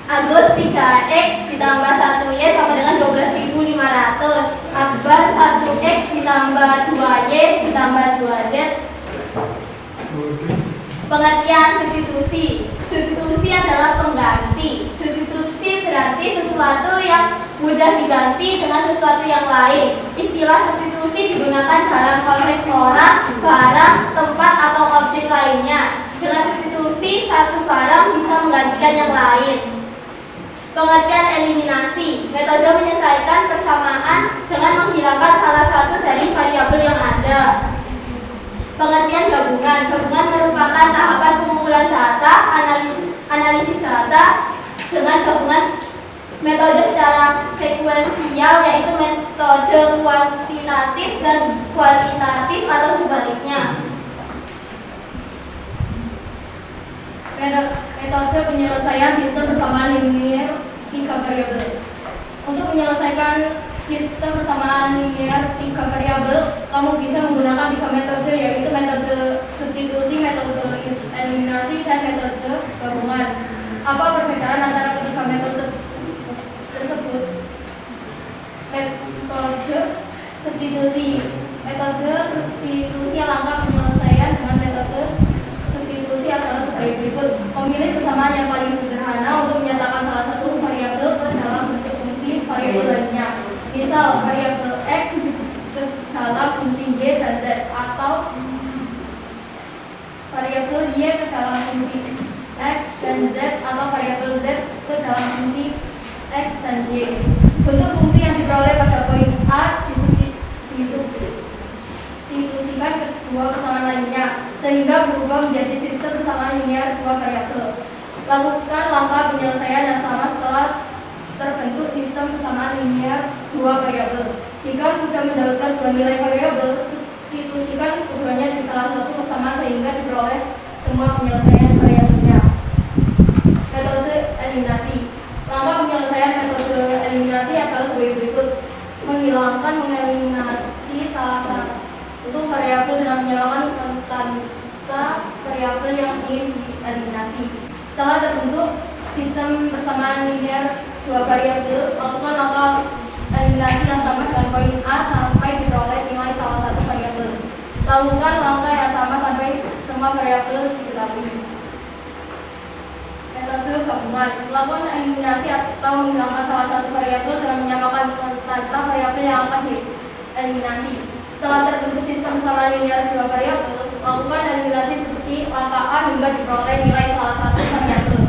Agus 3X ditambah 1Y sama dengan 12.500. Akbar 1X ditambah 2Y ditambah 2Z. Pengertian substitusi. Substitusi adalah pengganti. Substitusi berarti sesuatu yang mudah diganti dengan sesuatu yang lain. Istilah substitusi digunakan dalam konteks orang, barang, tempat, atau objek lainnya. Dengan substitusi, satu barang bisa menggantikan yang lain. Pengertian eliminasi. Metode menyelesaikan persamaan dengan menghilangkan salah satu dari variabel yang ada. Pengertian gabungan. Gabungan merupakan tahapan pengumpulan data, analisis data dengan gabungan metode secara sekuensial, yaitu metode kuantitatif dan kualitatif atau sebaliknya. Metode penyelesaian sistem persamaan linear 3 variabel. Untuk menyelesaikan sistem persamaan linear 3 variabel, kamu bisa menggunakan 3 metode, yaitu metode substitusi, metode eliminasi, dan metode gabungan. Apa perbedaan antara ketiga metode tersebut? Metode substitusi. Metode substitusi langkah penyelesaian dengan metode substitusi adalah sebagai berikut. Memilih persamaan yang paling sederhana untuk menyatakan salah satu variabel ke dalam bentuk fungsi variabel lainnya. Misal variabel X ke dalam fungsi Y dan Z, atau variabel Y ke dalam fungsi X dan Z, atau variabel Z ke dalam fungsi X dan Y. Bentuk fungsi yang diperoleh pada poin A disubstitusikan ke dua persamaan lainnya sehingga berubah menjadi sistem persamaan linear 2 variabel. Lakukan langkah penyelesaian yang sama setelah terbentuk sistem persamaan linear 2 variabel. Jika sudah mendapatkan 2 nilai variabel, substitusikan keduanya di salah satu persamaan sehingga diperoleh semua penyelesaian variabelnya. Metode eliminasi. Langkah penyelesaian metode eliminasi adalah sebagai berikut. Mengeliminasi salah satu variabel dengan menyamakan konstanta variabel yang ingin dieliminasi. Setelah terbentuk sistem persamaan linear 2 variabel, lakukan langkah eliminasi yang sama dengan poin A sampai diperoleh nilai salah satu variabel. Lakukan langkah yang sama sampai semua variabel diketahui. Metode gabungan. Melakukan eliminasi atau menghilangkan salah satu variabel dengan menyamakan konstanta variabel yang akan dieliminasi. Setelah terbentuk sistem sama linear dua variabel, lakukan eliminasi seperti langkah A hingga diperoleh nilai salah satu variabel.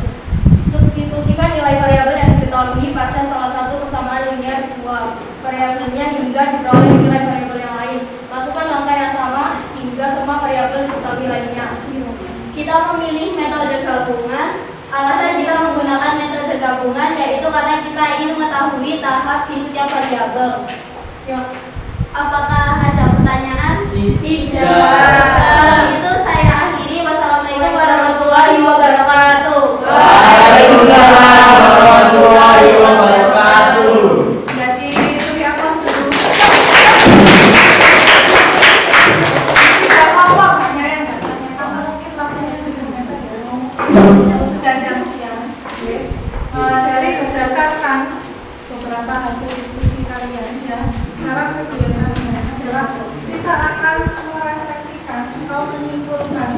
Substitusikan nilai variabel yang diketahui pada salah satu persamaan linear dua variabelnya hingga diperoleh nilai variabel yang lain. Lakukan langkah yang sama hingga semua variabel diketahui lainnya. Kita memilih metode gabungan. Alasan jika menggunakan metode gabungan yaitu karena kita ingin mengetahui tahap di setiap variabel. Apakah ada pertanyaan? Tidak. Kalau itu saya akhiri. Wassalamualaikum warahmatullahi wabarakatuh. Waalaikumsalam warahmatullahi wabarakatuh. Jadi itu ya apa dulu? Tidak apa-apa hanya yang nggak tanya karena mungkin waktunya sudah jam siang. Dari berdasarkan beberapa hasil diskusi kalian ya, sekarang kegiatannya adalah kita akan merefleksikan atau menyimpulkan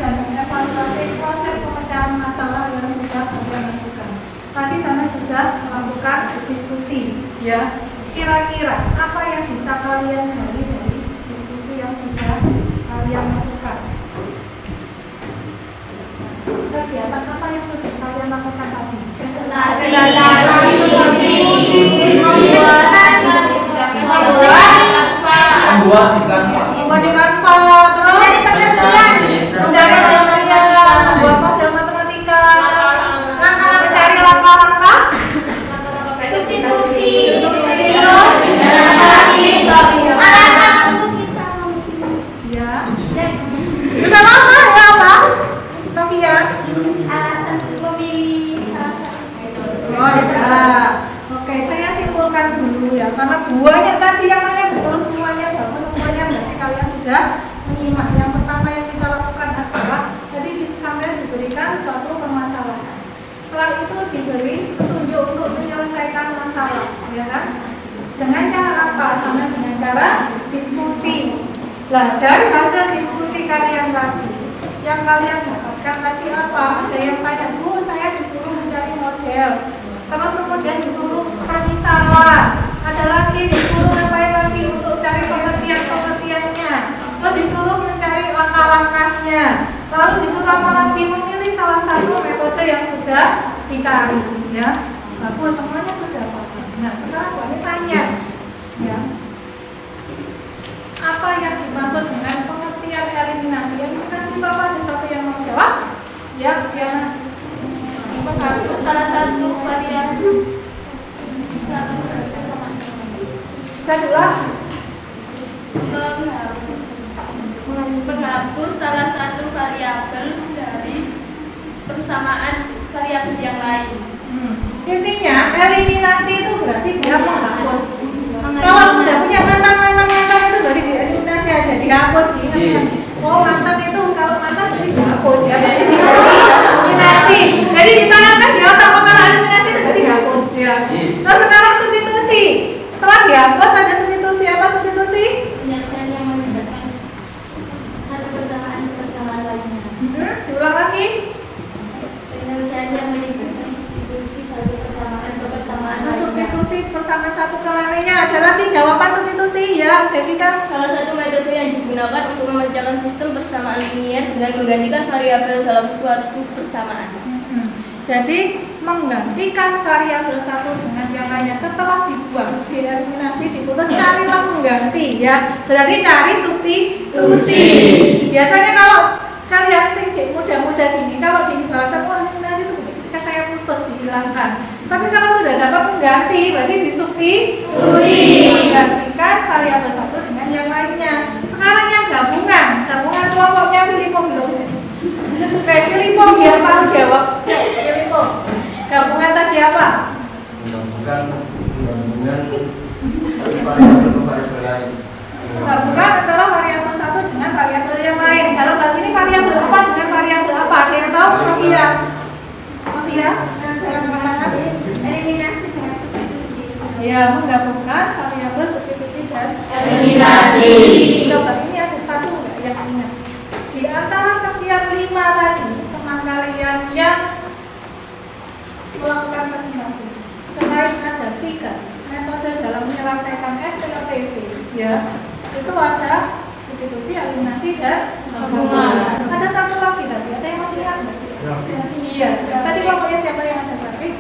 dan mengevaluasi proses pemecahan masalah yang sudah kalian lakukan. Tadi saya sudah melakukan diskusi, ya. Kira-kira apa yang bisa kalian gali dari diskusi yang sudah kalian lakukan? Kegiatan apa yang sudah kalian lakukan tadi? Membuat di Canva. Membuat di Canva, terus mencari matematika, membuat model matematika, mencari langkah-langkah Substitusi. ya. Sudah lama ya apa? Sofia? Alasan memilih salah satu. Oh ya. Oke, saya simpulkan dulu ya. Karena buahnya tadi yang nanya betul semuanya bagus semuanya berarti kalian sudah menyimak. Yang pertama yang kita lakukan adalah tadi sampai diberikan suatu permasalahan. Setelah itu diberi petunjuk untuk menyelesaikan masalah, ya kan? Dengan cara apa? Sama dengan cara diskusi. Lah, dari hasil diskusi kalian tadi, yang kalian dapatkan tadi apa? Ada yang tanya, Bu, saya disuruh mencari model. Terus kemudian disuruh permisalan. Ada lagi disuruh ngapain lagi untuk cari pengertian-pengertiannya. Terus disuruh mencari langkah-langkahnya. Lalu disuruh apa lagi? Memilih salah satu metode yang sudah dicari, ya. Bagus, semuanya sudah paham. Nah, sekarang kami tanya, ya. Apa yang dimaksud dengan pengertian eliminasi? Eliminasi Bapak ada satu yang mau jawab? Ya, Diana. Menghapus salah satu variabel. Satu persamaan. Bisa diulang? Menghapus salah satu variabel dari persamaan variabel yang lain. Intinya eliminasi itu berarti dia menghapus. Kalau sudah punya mantan itu dari dieliminasi aja, dihapus sih. Oh mantan itu kalau mantan jadi dihapus ya. Jadi eliminasi. Jadi ditanamkan di otak kalau eliminasi itu jadi dihapus ya. Nah sekarang substitusi. Setelah dihapus ada substitusi apa substitusi? Penyelesaian yang membedakan satu persamaan lainnya. Diulang lagi. Penyelesaian yang melibatkan substitusi satu persamaan ke persamaan lainnya. Substitusi bersama satu ke lainnya. Ada lagi jawaban substitusi ya, Devika. Salah satu metode yang digunakan untuk memecahkan sistem persamaan linear dengan menggantikan variabel dalam suatu persamaan. Jadi menggantikan variabel satu dengan yang lainnya setelah dibuang, dieliminasi, diputus, carilah pengganti ya. Berarti cari substitusi. Biasanya kalau kalian sing muda-muda gini, kalau diibaratkan wah eliminasi itu ketika saya putus dihilangkan. Tapi kalau sudah dapat pengganti, berarti disubstitusi. Menggantikan variabel satu dengan yang lainnya. Sekarang yang gabungan kelompoknya Ya, menggabungkan variabel substitusi dan Eliminasi. Coba ini ada satu enggak yang ingat? Di antara sekian 5 tadi, teman kalian yang melakukan presentasi, selain ada 3 metode dalam menyelesaikan SPLTV, ya, itu ada substitusi, eliminasi, dan gabungan. Ada satu lagi tadi, ada yang masih ingat nggak? Iya. Tadi pokoknya siapa yang ada grafik?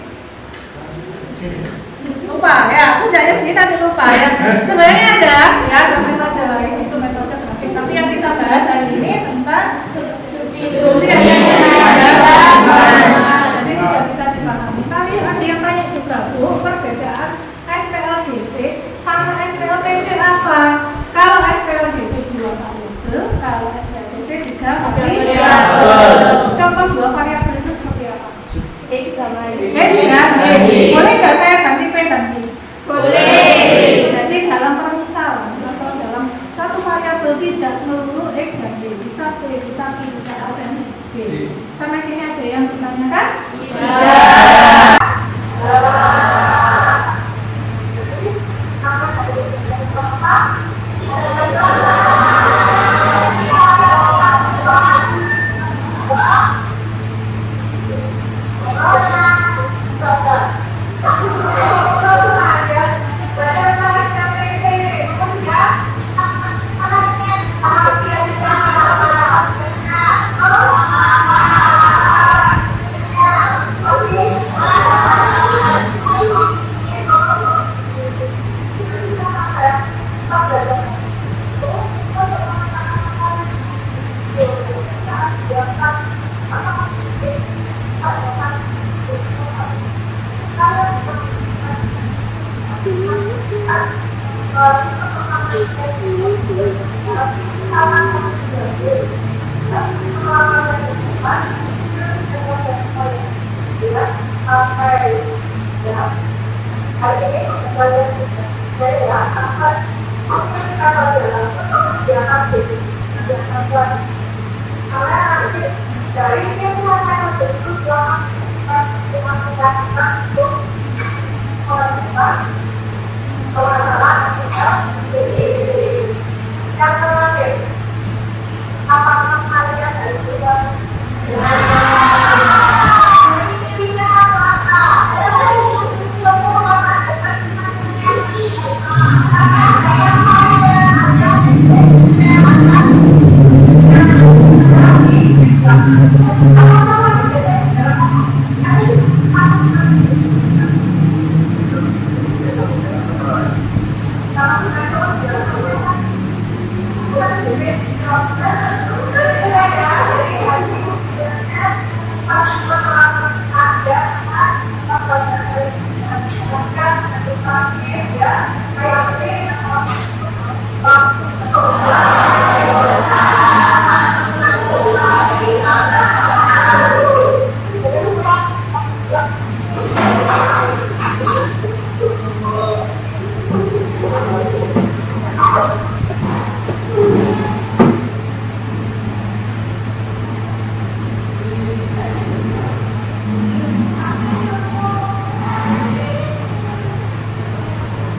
Lupa ya, aku saya sendiri tadi lupa ya. Sebenarnya ada metode lain, itu metode grafik. Tapi yang kita bahas hari ini tentang substitusi yang jadi sudah bisa dipahami. Tadi ada yang tanya juga, Bu, perbedaan SPLDV sama SPLTV apa? Kalau SPLDV 2 variabel, kalau SPLTV 3 variabel. Contoh 2 variabel itu seperti apa? X sama Y. Boleh nggak saya ganti P dan Q? Boleh. Jadi dalam permisalan atau dalam satu variabel tidak melulu X dan Y, bisa P, bisa Q, bisa A dan B. Sampai sini ada yang ditanyakan? Tidak.